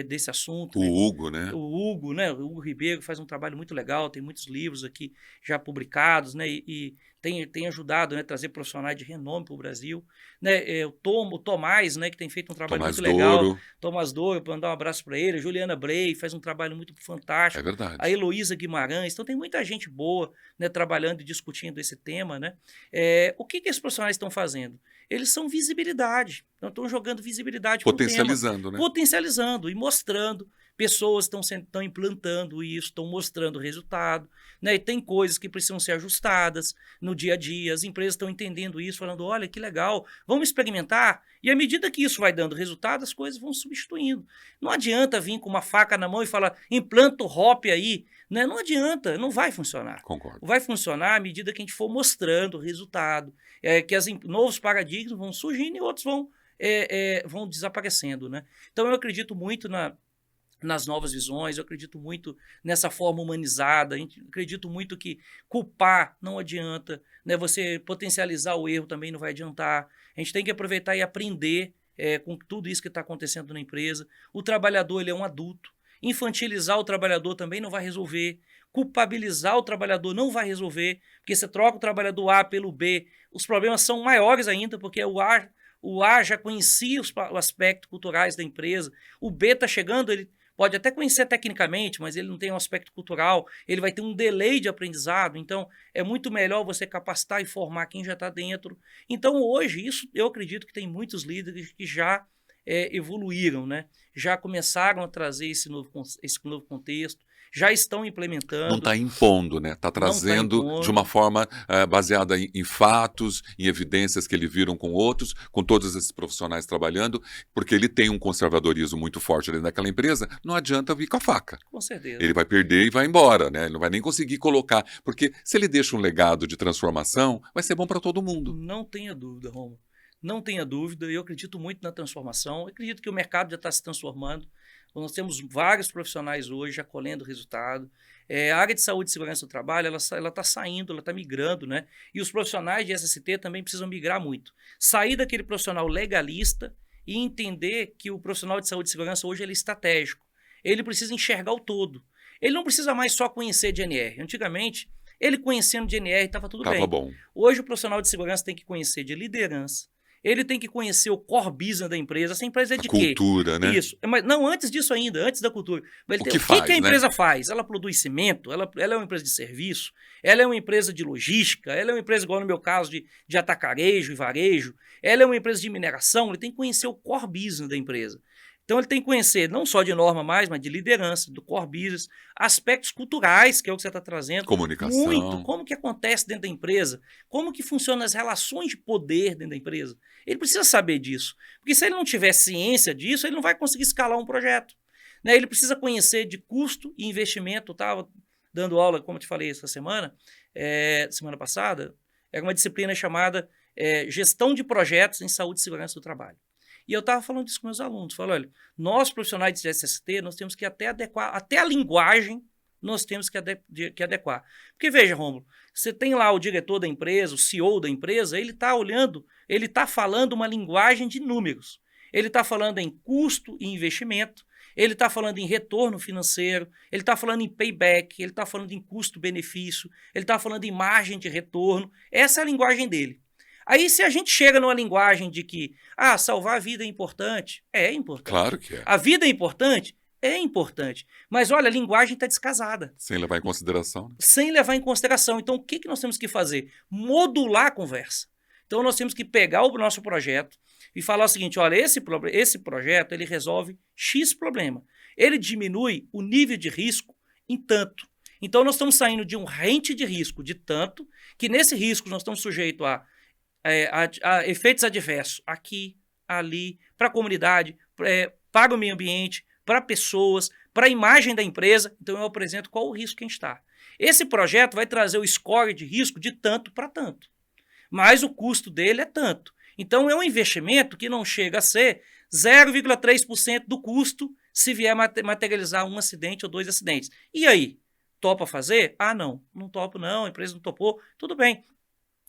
desse assunto. O né? Hugo, né? O Hugo Ribeiro faz um trabalho muito legal, tem muitos livros aqui já publicados, né, e tem ajudado, né, a trazer profissionais de renome para o Brasil. Né, o Tomás, né, que tem feito um trabalho Tomás muito legal. Douro. Tomás Douro, para mandar um abraço para ele. A Juliana Brey faz um trabalho muito fantástico. É verdade. A Heloísa Guimarães. Então tem muita gente boa, né, trabalhando e discutindo esse tema. Né? O que esses profissionais estão fazendo? Eles são visibilidade. Então, estão jogando visibilidade para o tema. Potencializando, né? Potencializando e mostrando. Pessoas estão implantando isso, estão mostrando o resultado, né? E tem coisas que precisam ser ajustadas no dia a dia. As empresas estão entendendo isso, falando, olha, que legal, vamos experimentar. E à medida que isso vai dando resultado, as coisas vão substituindo. Não adianta vir com uma faca na mão e falar, implanta o HOP aí. Né? Não adianta, não vai funcionar. Concordo. Vai funcionar à medida que a gente for mostrando o resultado, que novos paradigmas vão surgindo e outros vão desaparecendo. Né? Então, eu acredito muito nas novas visões, eu acredito muito nessa forma humanizada, acredito muito que culpar não adianta, né? Você potencializar o erro também não vai adiantar, a gente tem que aproveitar e aprender com tudo isso que está acontecendo na empresa. O trabalhador, ele é um adulto, infantilizar o trabalhador também não vai resolver, culpabilizar o trabalhador não vai resolver, porque você troca o trabalhador A pelo B, os problemas são maiores ainda, porque o A já conhecia os aspectos culturais da empresa, o B está chegando, ele pode até conhecer tecnicamente, mas ele não tem um aspecto cultural, ele vai ter um delay de aprendizado, então é muito melhor você capacitar e formar quem já está dentro. Então hoje, isso eu acredito que tem muitos líderes que já evoluíram, né? Já começaram a trazer esse novo contexto, já estão implementando. Não está impondo, né? Está trazendo de uma forma baseada em fatos, em evidências que ele viram com outros, com todos esses profissionais trabalhando, porque ele tem um conservadorismo muito forte dentro daquela empresa, não adianta vir com a faca. Com certeza. Ele vai perder e vai embora, né? Ele não vai nem conseguir colocar, porque se ele deixa um legado de transformação, vai ser bom para todo mundo. Não tenha dúvida, Romulo. Não tenha dúvida, eu acredito muito na transformação, eu acredito que o mercado já está se transformando. Nós temos vários profissionais hoje já colhendo resultado. A área de saúde e segurança do trabalho, ela está saindo, ela está migrando, né? E os profissionais de SST também precisam migrar muito. Sair daquele profissional legalista e entender que o profissional de saúde e segurança hoje ele é estratégico. Ele precisa enxergar o todo. Ele não precisa mais só conhecer de NR. Antigamente, ele conhecendo de NR estava tudo bem. Bom. Hoje o profissional de segurança tem que conhecer de liderança. Ele tem que conhecer o core business da empresa. Essa empresa é de quê? Cultura, né? Isso. Mas não, antes disso ainda, antes da cultura. Mas o que a empresa faz? Ela produz cimento, ela é uma empresa de serviço, ela é uma empresa de logística, ela é uma empresa, igual no meu caso, de atacarejo e varejo, ela é uma empresa de mineração, ele tem que conhecer o core business da empresa. Então ele tem que conhecer não só de norma mais, mas de liderança, do core business, aspectos culturais, que é o que você está trazendo. Comunicação. Muito. Como que acontece dentro da empresa, como que funcionam as relações de poder dentro da empresa. Ele precisa saber disso, porque se ele não tiver ciência disso, ele não vai conseguir escalar um projeto. Né? Ele precisa conhecer de custo e investimento. Eu estava dando aula, como eu te falei essa semana passada, era uma disciplina chamada Gestão de Projetos em Saúde e Segurança do Trabalho. E eu estava falando isso com meus alunos, falando, olha, nós profissionais de SST, nós temos que até adequar, até a linguagem nós temos que adequar. Porque veja, Rômulo, você tem lá o diretor da empresa, o CEO da empresa, ele está olhando, ele está falando uma linguagem de números. Ele está falando em custo e investimento, ele está falando em retorno financeiro, ele está falando em payback, ele está falando em custo-benefício, ele está falando em margem de retorno. Essa é a linguagem dele. Aí, se a gente chega numa linguagem de que salvar a vida é importante, é importante. Claro que é. A vida é importante? É importante. Mas, olha, a linguagem está descasada. Sem levar em consideração. Né? Sem levar em consideração. Então, o que nós temos que fazer? Modular a conversa. Então, nós temos que pegar o nosso projeto e falar o seguinte, olha, esse projeto, ele resolve X problema. Ele diminui o nível de risco em tanto. Então, nós estamos saindo de um rente de risco de tanto, que nesse risco nós estamos sujeitos a efeitos adversos aqui, ali, para a comunidade, para o meio ambiente, para pessoas, para a imagem da empresa. Então eu apresento qual o risco que a gente está. Esse projeto vai trazer o score de risco de tanto para tanto, mas o custo dele é tanto. Então é um investimento que não chega a ser 0,3% do custo se vier materializar um acidente ou 2 acidentes. E aí? Topa fazer? Não topo não, a empresa não topou, tudo bem.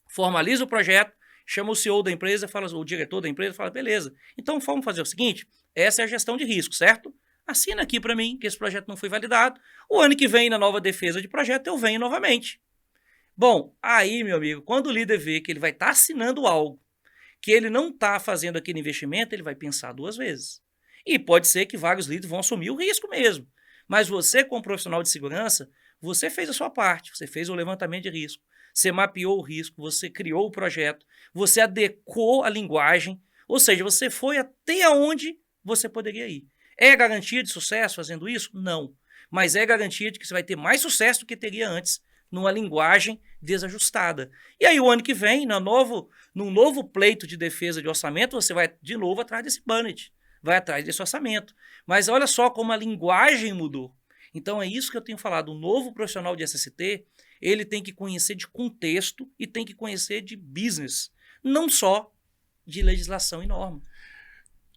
Formaliza o projeto, chama o CEO da empresa, o diretor da empresa, fala, beleza, então vamos fazer o seguinte, essa é a gestão de risco, certo? Assina aqui para mim que esse projeto não foi validado, o ano que vem na nova defesa de projeto eu venho novamente. Bom, aí, meu amigo, quando o líder vê que ele vai estar assinando algo, que ele não está fazendo aquele investimento, ele vai pensar 2 vezes. E pode ser que vários líderes vão assumir o risco mesmo, mas você, como profissional de segurança, você fez a sua parte, você fez o levantamento de risco, você mapeou o risco, você criou o projeto, você adequou a linguagem, Ou seja, você foi até onde você poderia ir. É garantia de sucesso fazendo isso? Não. Mas é garantia de que você vai ter mais sucesso do que teria antes, numa linguagem desajustada. E aí, o ano que vem, num novo pleito de defesa de orçamento, você vai de novo atrás desse budget, vai atrás desse orçamento. Mas olha só como a linguagem mudou. Então é isso que eu tenho falado. O novo profissional de SST, ele tem que conhecer de contexto e tem que conhecer de business, não só de legislação e norma.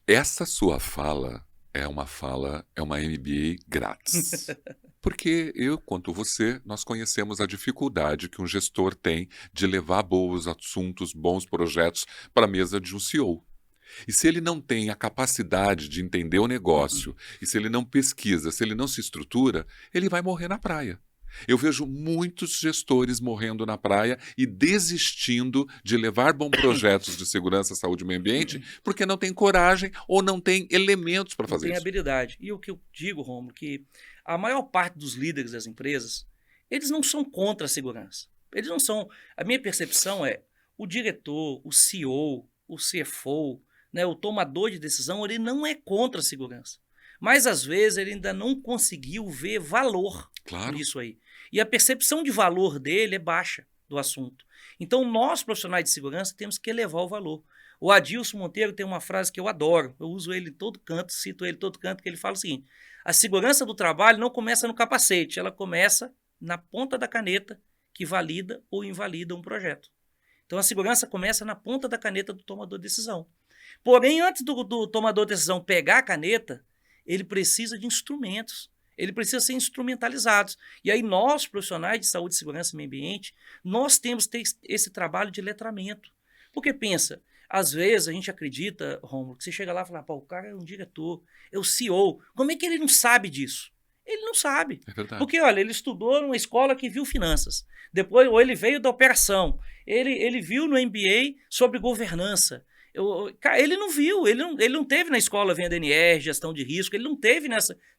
Essa sua fala é uma MBA grátis. Porque eu, quanto você, nós conhecemos a dificuldade que um gestor tem de levar bons assuntos, bons projetos para a mesa de um CEO. E se ele não tem a capacidade de entender o negócio, e se ele não pesquisa, se ele não se estrutura, ele vai morrer na praia. Eu vejo muitos gestores morrendo na praia e desistindo de levar bons projetos de segurança, saúde e meio ambiente porque não tem coragem ou não tem elementos para fazer isso. Não tem isso. habilidade. E o que eu digo, Rômulo, que a maior parte dos líderes das empresas, eles não são contra a segurança. Eles não são... A minha percepção é o diretor, o CEO, o CFO, né, o tomador de decisão, ele não é contra a segurança. Mas, às vezes, ele ainda não conseguiu ver valor nisso aí. E a percepção de valor dele é baixa do assunto. Então, nós, profissionais de segurança, temos que elevar o valor. O Adilson Monteiro tem uma frase que eu adoro. Eu uso ele em todo canto, cito ele em todo canto, que ele fala o seguinte: a segurança do trabalho não começa no capacete, ela começa na ponta da caneta que valida ou invalida um projeto. Então, a segurança começa na ponta da caneta do tomador de decisão. Porém, antes do tomador de decisão pegar a caneta, ele precisa de instrumentos, ele precisa ser instrumentalizado. E aí nós, profissionais de saúde, segurança e meio ambiente, nós temos que ter esse trabalho de letramento. Porque pensa, às vezes a gente acredita, Rômulo, que você chega lá e fala, pô, o cara é um diretor, é o CEO, como é que ele não sabe disso? Ele não sabe. É verdade. Porque, olha, ele estudou numa escola que viu finanças, depois, ou ele veio da operação, ele viu no MBA sobre governança. Ele não viu, ele não teve na escola vendo NR, gestão de risco, ele não teve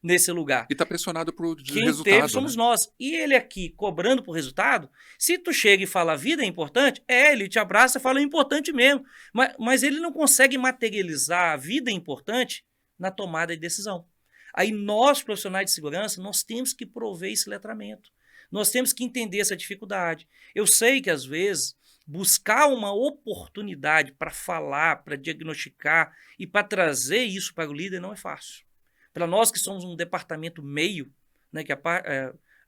nesse lugar. E está pressionado por resultado. Quem teve somos nós. E ele aqui, cobrando por resultado, se tu chega e fala a vida é importante, ele te abraça e fala é importante mesmo. Mas ele não consegue materializar a vida é importante na tomada de decisão. Aí nós, profissionais de segurança, nós temos que prover esse letramento. Nós temos que entender essa dificuldade. Eu sei que, às vezes, buscar uma oportunidade para falar, para diagnosticar e para trazer isso para o líder não é fácil. Para nós que somos um departamento meio, né, que a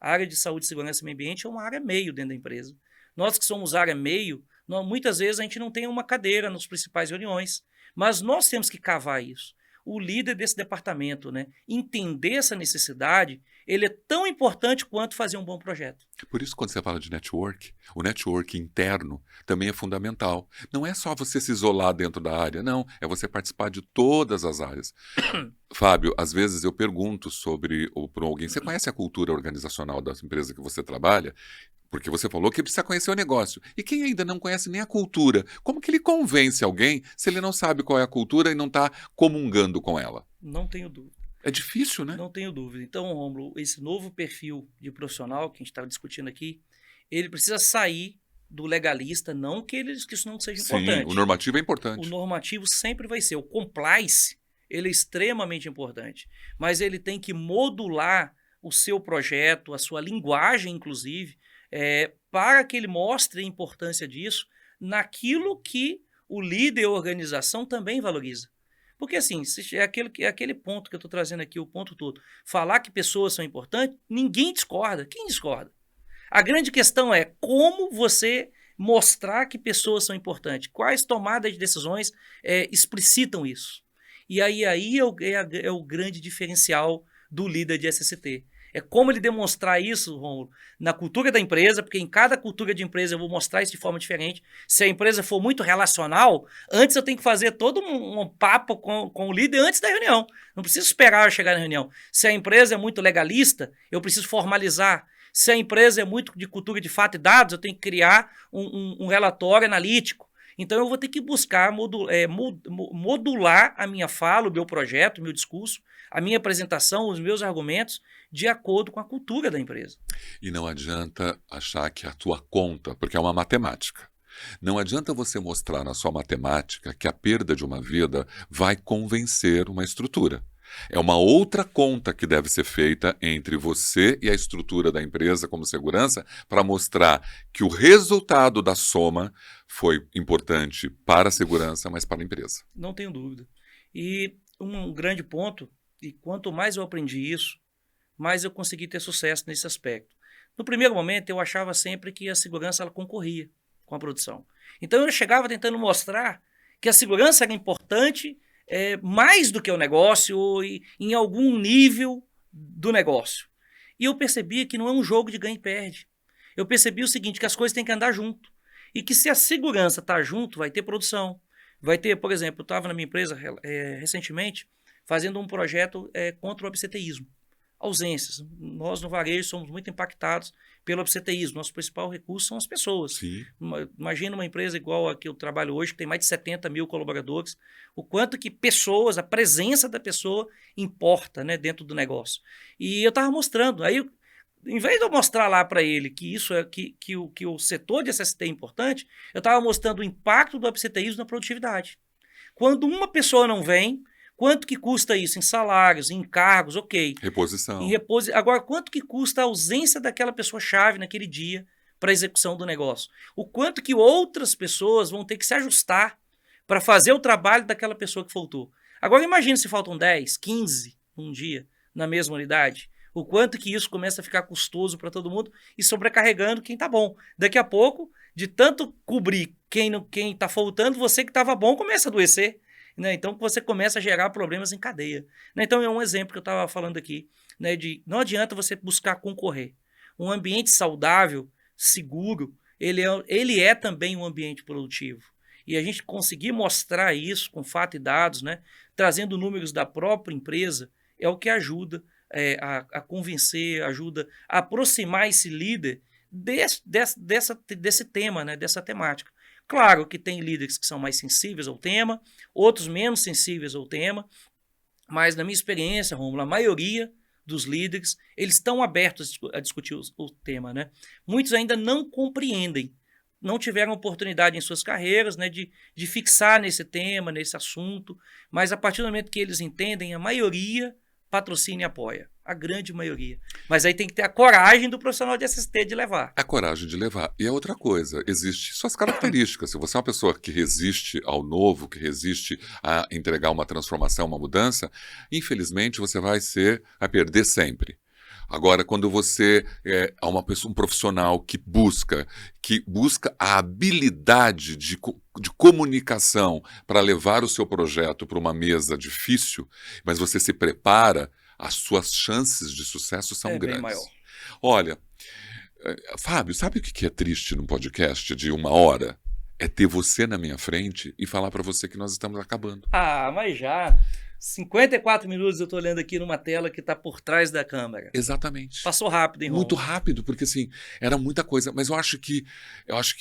área de saúde, segurança e meio ambiente é uma área meio dentro da empresa. Nós que somos área meio, muitas vezes a gente não tem uma cadeira nas principais reuniões, mas nós temos que cavar isso. O líder desse departamento, né, entender essa necessidade, ele é tão importante quanto fazer um bom projeto. Por isso, quando você fala de network, o network interno também é fundamental. Não é só você se isolar dentro da área, não. É você participar de todas as áreas. Fábio, às vezes eu pergunto para alguém, você conhece a cultura organizacional da empresa que você trabalha? Porque você falou que precisa conhecer o negócio. E quem ainda não conhece nem a cultura, como que ele convence alguém se ele não sabe qual é a cultura e não está comungando com ela? Não tenho dúvida. É difícil, né? Não tenho dúvida. Então, Rômulo, esse novo perfil de profissional que a gente estava discutindo aqui, ele precisa sair do legalista, não que isso não seja importante. Sim, o normativo é importante. O normativo sempre vai ser. O compliance, ele é extremamente importante. Mas ele tem que modular o seu projeto, a sua linguagem, inclusive, para que ele mostre a importância disso naquilo que o líder ou a organização também valoriza. Porque assim, é aquele ponto que eu estou trazendo aqui, o ponto todo. Falar que pessoas são importantes, ninguém discorda. Quem discorda? A grande questão é como você mostrar que pessoas são importantes. Quais tomadas de decisões explicitam isso? E aí é o grande diferencial do líder de SST. É como ele demonstrar isso, Rômulo, na cultura da empresa, porque em cada cultura de empresa eu vou mostrar isso de forma diferente. Se a empresa for muito relacional, antes eu tenho que fazer todo um papo com o líder antes da reunião. Não preciso esperar eu chegar na reunião. Se a empresa é muito legalista, eu preciso formalizar. Se a empresa é muito de cultura de fato e dados, eu tenho que criar um relatório analítico. Então eu vou ter que buscar modular a minha fala, o meu projeto, o meu discurso, a minha apresentação, os meus argumentos, de acordo com a cultura da empresa. E não adianta achar que a tua conta, porque é uma matemática. Não adianta você mostrar na sua matemática que a perda de uma vida vai convencer uma estrutura. É uma outra conta que deve ser feita entre você e a estrutura da empresa como segurança para mostrar que o resultado da soma foi importante para a segurança, mas para a empresa. Não tenho dúvida. E um grande ponto, e quanto mais eu aprendi isso, mais eu consegui ter sucesso nesse aspecto. No primeiro momento, eu achava sempre que a segurança ela concorria com a produção. Então, eu chegava tentando mostrar que a segurança era importante mais do que o negócio ou em algum nível do negócio. E eu percebia que não é um jogo de ganha e perde. Eu percebi o seguinte, que as coisas têm que andar junto. E que se a segurança está junto, vai ter produção. Vai ter, por exemplo, eu estava na minha empresa recentemente fazendo um projeto contra o absenteísmo. Ausências. Nós no varejo somos muito impactados pelo absenteísmo. Nosso principal recurso são as pessoas. Sim. Imagina uma empresa igual a que eu trabalho hoje, que tem mais de 70 mil colaboradores, o quanto que pessoas, a presença da pessoa importa, né, dentro do negócio. E eu estava mostrando, aí em vez de eu mostrar lá para ele que isso é que o setor de SST é importante, eu estava mostrando o impacto do absenteísmo na produtividade. Quando uma pessoa não vem, quanto que custa isso em salários, em encargos, ok. Reposição. Agora, quanto que custa a ausência daquela pessoa-chave naquele dia para a execução do negócio? O quanto que outras pessoas vão ter que se ajustar para fazer o trabalho daquela pessoa que faltou. Agora, imagine se faltam 10, 15 um dia na mesma unidade. O quanto que isso começa a ficar custoso para todo mundo e sobrecarregando quem está bom. Daqui a pouco, de tanto cobrir quem está faltando, você que estava bom começa a adoecer. Né? Então, você começa a gerar problemas em cadeia. Né? Então, é um exemplo que eu estava falando aqui. Né? Não adianta você buscar concorrer. Um ambiente saudável, seguro, ele é também um ambiente produtivo. E a gente conseguir mostrar isso com fato e dados, né? Trazendo números da própria empresa, é o que ajuda a convencer, ajuda a aproximar esse líder desse tema, né? Dessa temática. Claro que tem líderes que são mais sensíveis ao tema, outros menos sensíveis ao tema, mas na minha experiência, Rômulo, a maioria dos líderes, eles estão abertos a discutir o tema, né? Muitos ainda não compreendem, não tiveram oportunidade em suas carreiras, né, de fixar nesse tema, nesse assunto, mas a partir do momento que eles entendem, a maioria patrocina e apoia. A grande maioria. Mas aí tem que ter a coragem do profissional de SST de levar. A coragem de levar. E é outra coisa, existem suas características. Se você é uma pessoa que resiste ao novo, que resiste a entregar uma transformação, uma mudança, infelizmente você vai perder sempre. Agora, quando você é um profissional que busca a habilidade de comunicação para levar o seu projeto para uma mesa difícil, mas você se prepara, as suas chances de sucesso são grandes. Bem maior. Olha, Fábio, sabe o que é triste num podcast de 1 hora? É ter você na minha frente e falar para você que nós estamos acabando. Ah, mas já 54 minutos eu estou olhando aqui numa tela que está por trás da câmera. Exatamente. Passou rápido, hein, Rômulo? Muito rápido, porque assim, era muita coisa. Mas eu acho que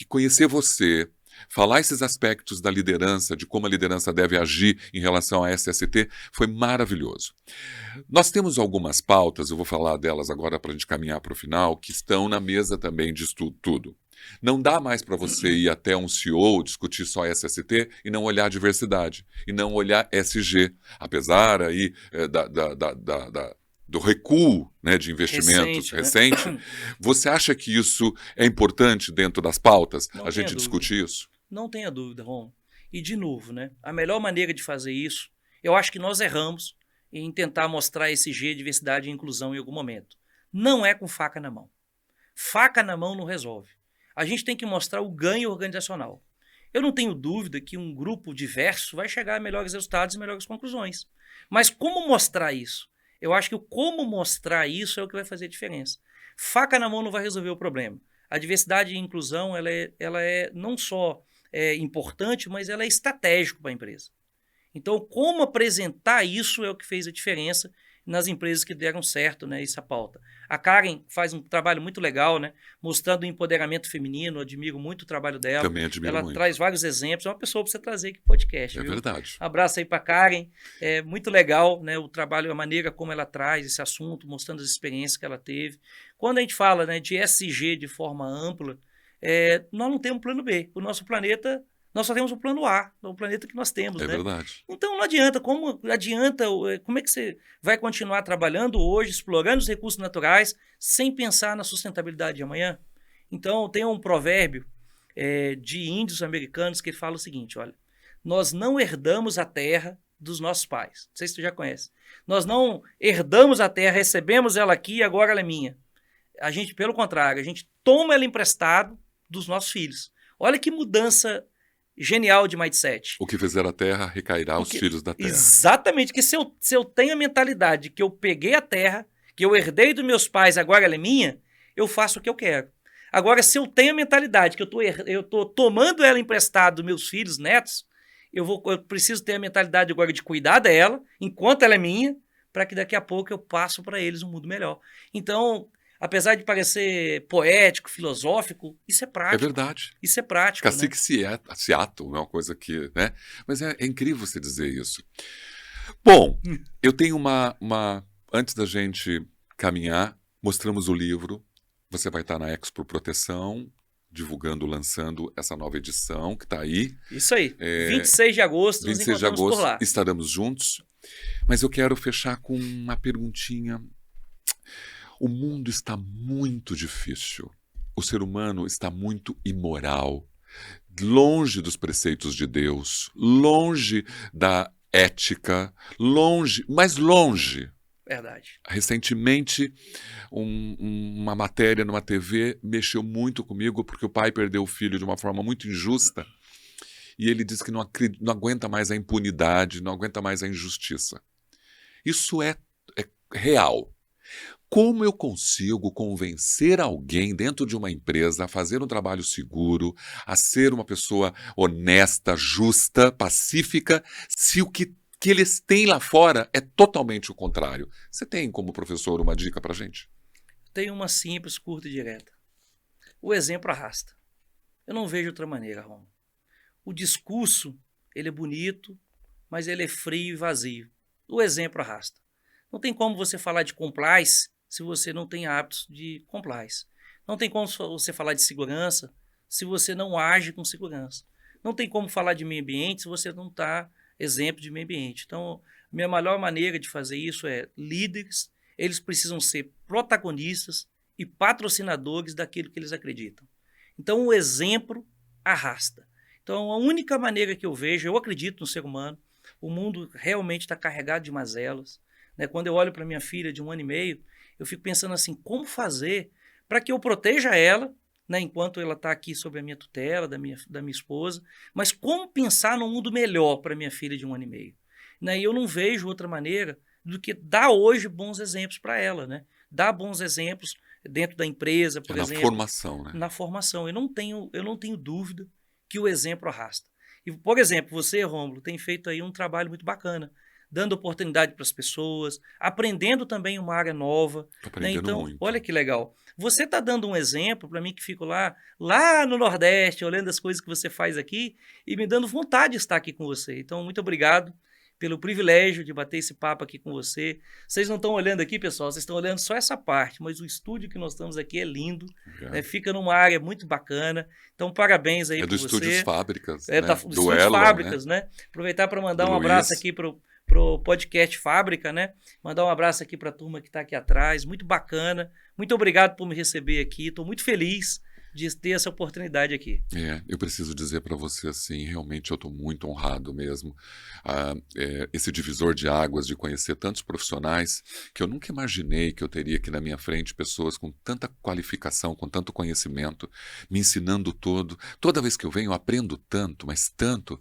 conhecer você, falar esses aspectos da liderança, de como a liderança deve agir em relação à SST, foi maravilhoso. Nós temos algumas pautas, eu vou falar delas agora para a gente caminhar para o final, que estão na mesa também de tudo. Não dá mais para você ir até um CEO discutir só SST e não olhar diversidade, e não olhar SG, apesar aí do recuo, né, de investimentos recente. Né? Você acha que isso é importante dentro das pautas, a gente discutir isso? Não tenha dúvida, Ron. E de novo, né, a melhor maneira de fazer isso, eu acho que nós erramos em tentar mostrar SG, diversidade e inclusão em algum momento. Não é com faca na mão. Faca na mão não resolve. A gente tem que mostrar o ganho organizacional. Eu não tenho dúvida que um grupo diverso vai chegar a melhores resultados e melhores conclusões. Mas como mostrar isso? Eu acho que o como mostrar isso é o que vai fazer a diferença. Faca na mão não vai resolver o problema. A diversidade e inclusão ela é não só importante, mas ela é estratégica para a empresa. Então, como apresentar isso é o que fez a diferença nas empresas que deram certo, né, essa pauta. A Karen faz um trabalho muito legal, né, mostrando o empoderamento feminino, eu admiro muito o trabalho dela. Também admiro muito. Ela traz vários exemplos, é uma pessoa para você trazer aqui pro podcast. É verdade. Abraço aí para a Karen, é muito legal, né, o trabalho, a maneira como ela traz esse assunto, mostrando as experiências que ela teve. Quando a gente fala, né, de SG de forma ampla, nós não temos plano B. O nosso planeta, nós só temos o plano A, o planeta que nós temos, É né? verdade. Então não adianta. Como é que você vai continuar trabalhando hoje, explorando os recursos naturais, sem pensar na sustentabilidade de amanhã? Então tem um provérbio de índios americanos que fala o seguinte, olha, nós não herdamos a terra dos nossos pais. Não sei se tu já conhece. Nós não herdamos a terra, recebemos ela aqui e agora ela é minha. A gente, pelo contrário, a gente toma ela emprestado dos nossos filhos. Olha que mudança genial de mindset. O que fizer a terra recairá aos filhos da terra. Exatamente, que se eu tenho a mentalidade que eu peguei a terra, que eu herdei dos meus pais, agora ela é minha, eu faço o que eu quero. Agora, se eu tenho a mentalidade que eu tô tomando ela emprestada dos meus filhos, netos, eu preciso ter a mentalidade agora de cuidar dela, enquanto ela é minha, para que daqui a pouco eu passo para eles um mundo melhor. Então, apesar de parecer poético, filosófico, isso é prático. É verdade. Isso é prático, Cacique né? Seattle, é uma coisa que, né? Mas é incrível você dizer isso. Bom, eu tenho antes da gente caminhar, mostramos o livro. Você vai estar na Expo Proteção, divulgando, lançando essa nova edição que está aí. Isso aí. 26 de agosto, 26 de agosto, por lá. Estaremos juntos. Mas eu quero fechar com uma perguntinha. O mundo está muito difícil. O ser humano está muito imoral, longe dos preceitos de Deus, longe da ética, mais longe. Verdade. Recentemente, uma matéria numa TV mexeu muito comigo porque o pai perdeu o filho de uma forma muito injusta e ele disse que não aguenta mais a impunidade, não aguenta mais a injustiça. Isso é real. Como eu consigo convencer alguém dentro de uma empresa a fazer um trabalho seguro, a ser uma pessoa honesta, justa, pacífica, se o que eles têm lá fora é totalmente o contrário? Você tem, como professor, uma dica pra gente? Tem uma simples, curta e direta. O exemplo arrasta. Eu não vejo outra maneira, Romulo. O discurso, ele é bonito, mas ele é frio e vazio. O exemplo arrasta. Não tem como você falar de compliance se você não tem hábitos de compliance. Não tem como você falar de segurança se você não age com segurança. Não tem como falar de meio ambiente se você não está exemplo de meio ambiente. Então, minha melhor maneira de fazer isso é líderes, eles precisam ser protagonistas e patrocinadores daquilo que eles acreditam. Então, o exemplo arrasta. Então, a única maneira que eu vejo, eu acredito no ser humano, o mundo realmente está carregado de mazelas. Né? Quando eu olho para minha filha de 1 ano e meio, eu fico pensando assim, como fazer para que eu proteja ela, né, enquanto ela está aqui sob a minha tutela, da minha esposa, mas como pensar num mundo melhor para minha filha de 1 ano e meio? Né? E eu não vejo outra maneira do que dar hoje bons exemplos para ela, né? Dar bons exemplos dentro da empresa, por exemplo. Na formação, né? Na formação. Eu não tenho dúvida que o exemplo arrasta. E, por exemplo, você, Rômulo, tem feito aí um trabalho muito bacana, dando oportunidade para as pessoas, aprendendo também uma área nova. Tô aprendendo então, muito. Olha que legal. Você está dando um exemplo para mim que fico lá no Nordeste, olhando as coisas que você faz aqui e me dando vontade de estar aqui com você. Então, muito obrigado pelo privilégio de bater esse papo aqui com você. Vocês não estão olhando aqui, pessoal, vocês estão olhando só essa parte, mas o estúdio que nós estamos aqui é lindo, né? Fica numa área muito bacana. Então, parabéns aí por você. É do Estúdios Fábricas, né? Do Estúdios Elon, Fábricas, né? Aproveitar para mandar um abraço aqui pro podcast Fábrica, né? Mandar um abraço aqui para a turma que está aqui atrás, muito bacana. Muito obrigado por me receber aqui, estou muito feliz de ter essa oportunidade aqui. Eu preciso dizer para você assim, realmente eu estou muito honrado mesmo. Esse divisor de águas, de conhecer tantos profissionais que eu nunca imaginei que eu teria aqui na minha frente pessoas com tanta qualificação, com tanto conhecimento, me ensinando tudo. Toda vez que eu venho eu aprendo tanto, mas tanto.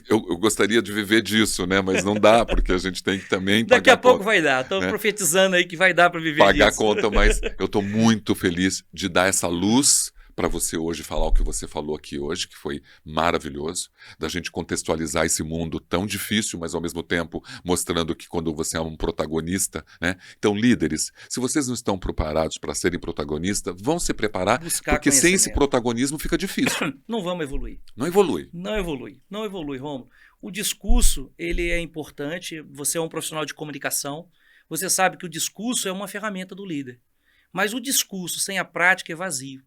Eu gostaria de viver disso, né? Mas não dá, porque a gente tem que também pagar. Daqui a pouco vai dar, estou profetizando aí que vai dar para viver disso. Pagar a conta, mas eu estou muito feliz de dar essa luz para você hoje falar o que você falou aqui hoje, que foi maravilhoso, da gente contextualizar esse mundo tão difícil, mas ao mesmo tempo mostrando que quando você é um protagonista, né? Então, líderes, se vocês não estão preparados para serem protagonistas, vão se preparar, porque sem esse protagonismo fica difícil. Não vamos evoluir. Não evolui. Não evolui. Não evolui, Romulo. O discurso, ele é importante, você é um profissional de comunicação, você sabe que o discurso é uma ferramenta do líder, mas o discurso sem a prática é vazio.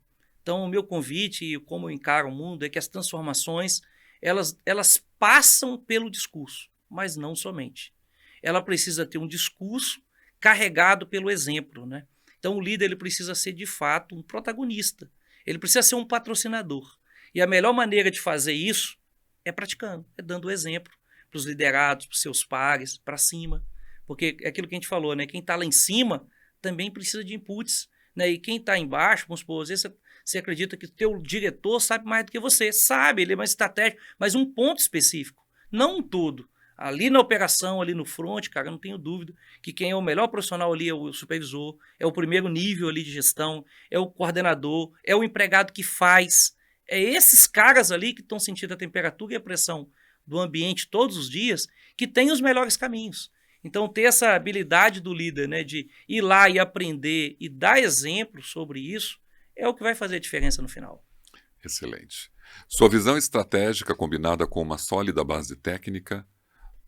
Então, o meu convite e como eu encaro o mundo é que as transformações, elas passam pelo discurso, mas não somente. Ela precisa ter um discurso carregado pelo exemplo, né? Então, o líder ele precisa ser, de fato, um protagonista. Ele precisa ser um patrocinador. E a melhor maneira de fazer isso é praticando, é dando o exemplo para os liderados, para os seus pares, para cima. Porque é aquilo que a gente falou, né? Quem está lá em cima também precisa de inputs, né? E quem está embaixo, vamos supor, às vezes você acredita que o teu diretor sabe mais do que você. Sabe, ele é mais estratégico, mas um ponto específico, não um todo. Ali na operação, ali no front, cara, eu não tenho dúvida que quem é o melhor profissional ali é o supervisor, é o primeiro nível ali de gestão, é o coordenador, é o empregado que faz. É esses caras ali que estão sentindo a temperatura e a pressão do ambiente todos os dias que têm os melhores caminhos. Então, ter essa habilidade do líder, né, de ir lá e aprender e dar exemplo sobre isso, é o que vai fazer a diferença no final. Excelente. Sua visão estratégica combinada com uma sólida base técnica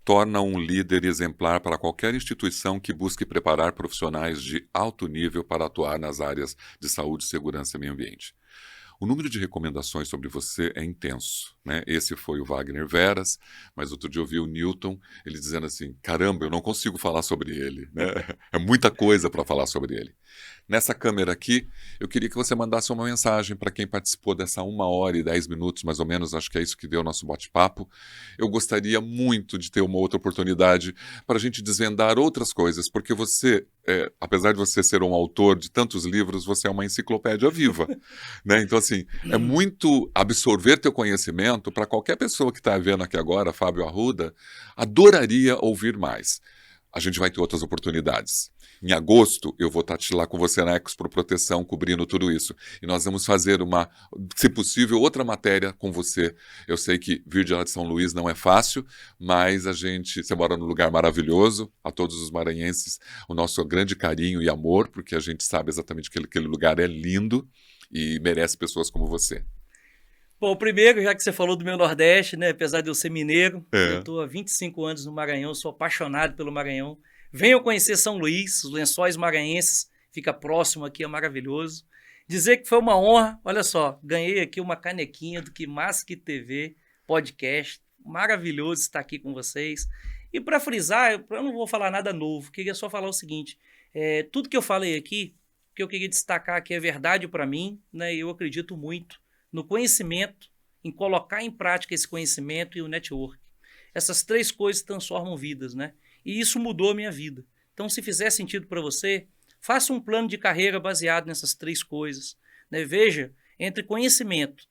torna um líder exemplar para qualquer instituição que busque preparar profissionais de alto nível para atuar nas áreas de saúde, segurança e meio ambiente. O número de recomendações sobre você é intenso, né? Esse foi o Wagner Veras, mas outro dia eu vi o Newton, ele dizendo assim, caramba, eu não consigo falar sobre ele, né? É muita coisa para falar sobre ele. Nessa câmera aqui, eu queria que você mandasse uma mensagem para quem participou dessa 1 hora e 10 minutos, mais ou menos, acho que é isso que deu o nosso bate-papo. Eu gostaria muito de ter uma outra oportunidade para a gente desvendar outras coisas, porque você, apesar de você ser um autor de tantos livros, você é uma enciclopédia viva, né? Então, assim, é muito absorver teu conhecimento para qualquer pessoa que está vendo aqui agora, Fábio Arruda, adoraria ouvir mais. A gente vai ter outras oportunidades. Em agosto, eu vou estar lá com você na Expo Proteção, cobrindo tudo isso. E nós vamos fazer uma, se possível, outra matéria com você. Eu sei que vir de lá de São Luís não é fácil, mas você mora num lugar maravilhoso. A todos os maranhenses, o nosso grande carinho e amor, porque a gente sabe exatamente que aquele lugar é lindo e merece pessoas como você. Bom, primeiro, já que você falou do meu Nordeste, né? Apesar de eu ser mineiro, eu estou há 25 anos no Maranhão, sou apaixonado pelo Maranhão. Venham conhecer São Luís, os Lençóis Maranhenses, fica próximo aqui, é maravilhoso. Dizer que foi uma honra, olha só, ganhei aqui uma canequinha do Que Mais Que TV podcast, maravilhoso estar aqui com vocês. E para frisar, eu não vou falar nada novo, queria só falar o seguinte, tudo que eu falei aqui, que eu queria destacar aqui é verdade para mim, né? Eu acredito muito no conhecimento, em colocar em prática esse conhecimento e o network. Essas 3 coisas transformam vidas, né? E isso mudou a minha vida. Então, se fizer sentido para você, faça um plano de carreira baseado nessas 3 coisas, né? Veja, entre conhecimento,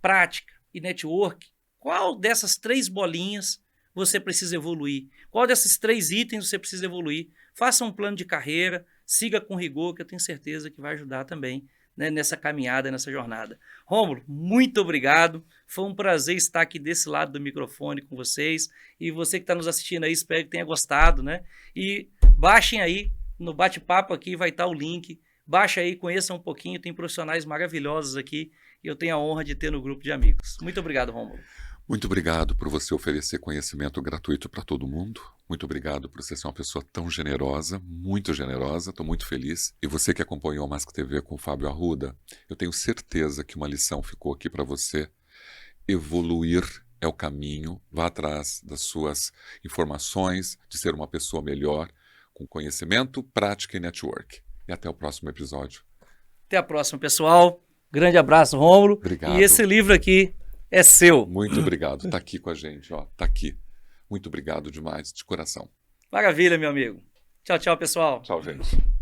prática e network, qual dessas 3 bolinhas você precisa evoluir? Qual desses 3 itens você precisa evoluir? Faça um plano de carreira, siga com rigor, que eu tenho certeza que vai ajudar também, né, nessa caminhada, nessa jornada. Rômulo, muito obrigado. Foi um prazer estar aqui desse lado do microfone com vocês. E você que está nos assistindo aí, espero que tenha gostado, né? E baixem aí, no bate-papo aqui vai estar o link. Baixa aí, conheça um pouquinho, tem profissionais maravilhosos aqui. E eu tenho a honra de ter no grupo de amigos. Muito obrigado, Rômulo. Muito obrigado por você oferecer conhecimento gratuito para todo mundo. Muito obrigado por você ser uma pessoa tão generosa, muito generosa. Estou muito feliz. E você que acompanhou a Mais Que TV com o Fábio Arruda, eu tenho certeza que uma lição ficou aqui para você. Evoluir é o caminho. Vá atrás das suas informações, de ser uma pessoa melhor, com conhecimento, prática e network. E até o próximo episódio. Até a próxima, pessoal. Grande abraço, Rômulo. Obrigado. E esse livro aqui é seu. Muito obrigado. Está aqui com a gente, ó. Está aqui. Muito obrigado demais, de coração. Maravilha, meu amigo. Tchau, tchau, pessoal. Tchau, gente.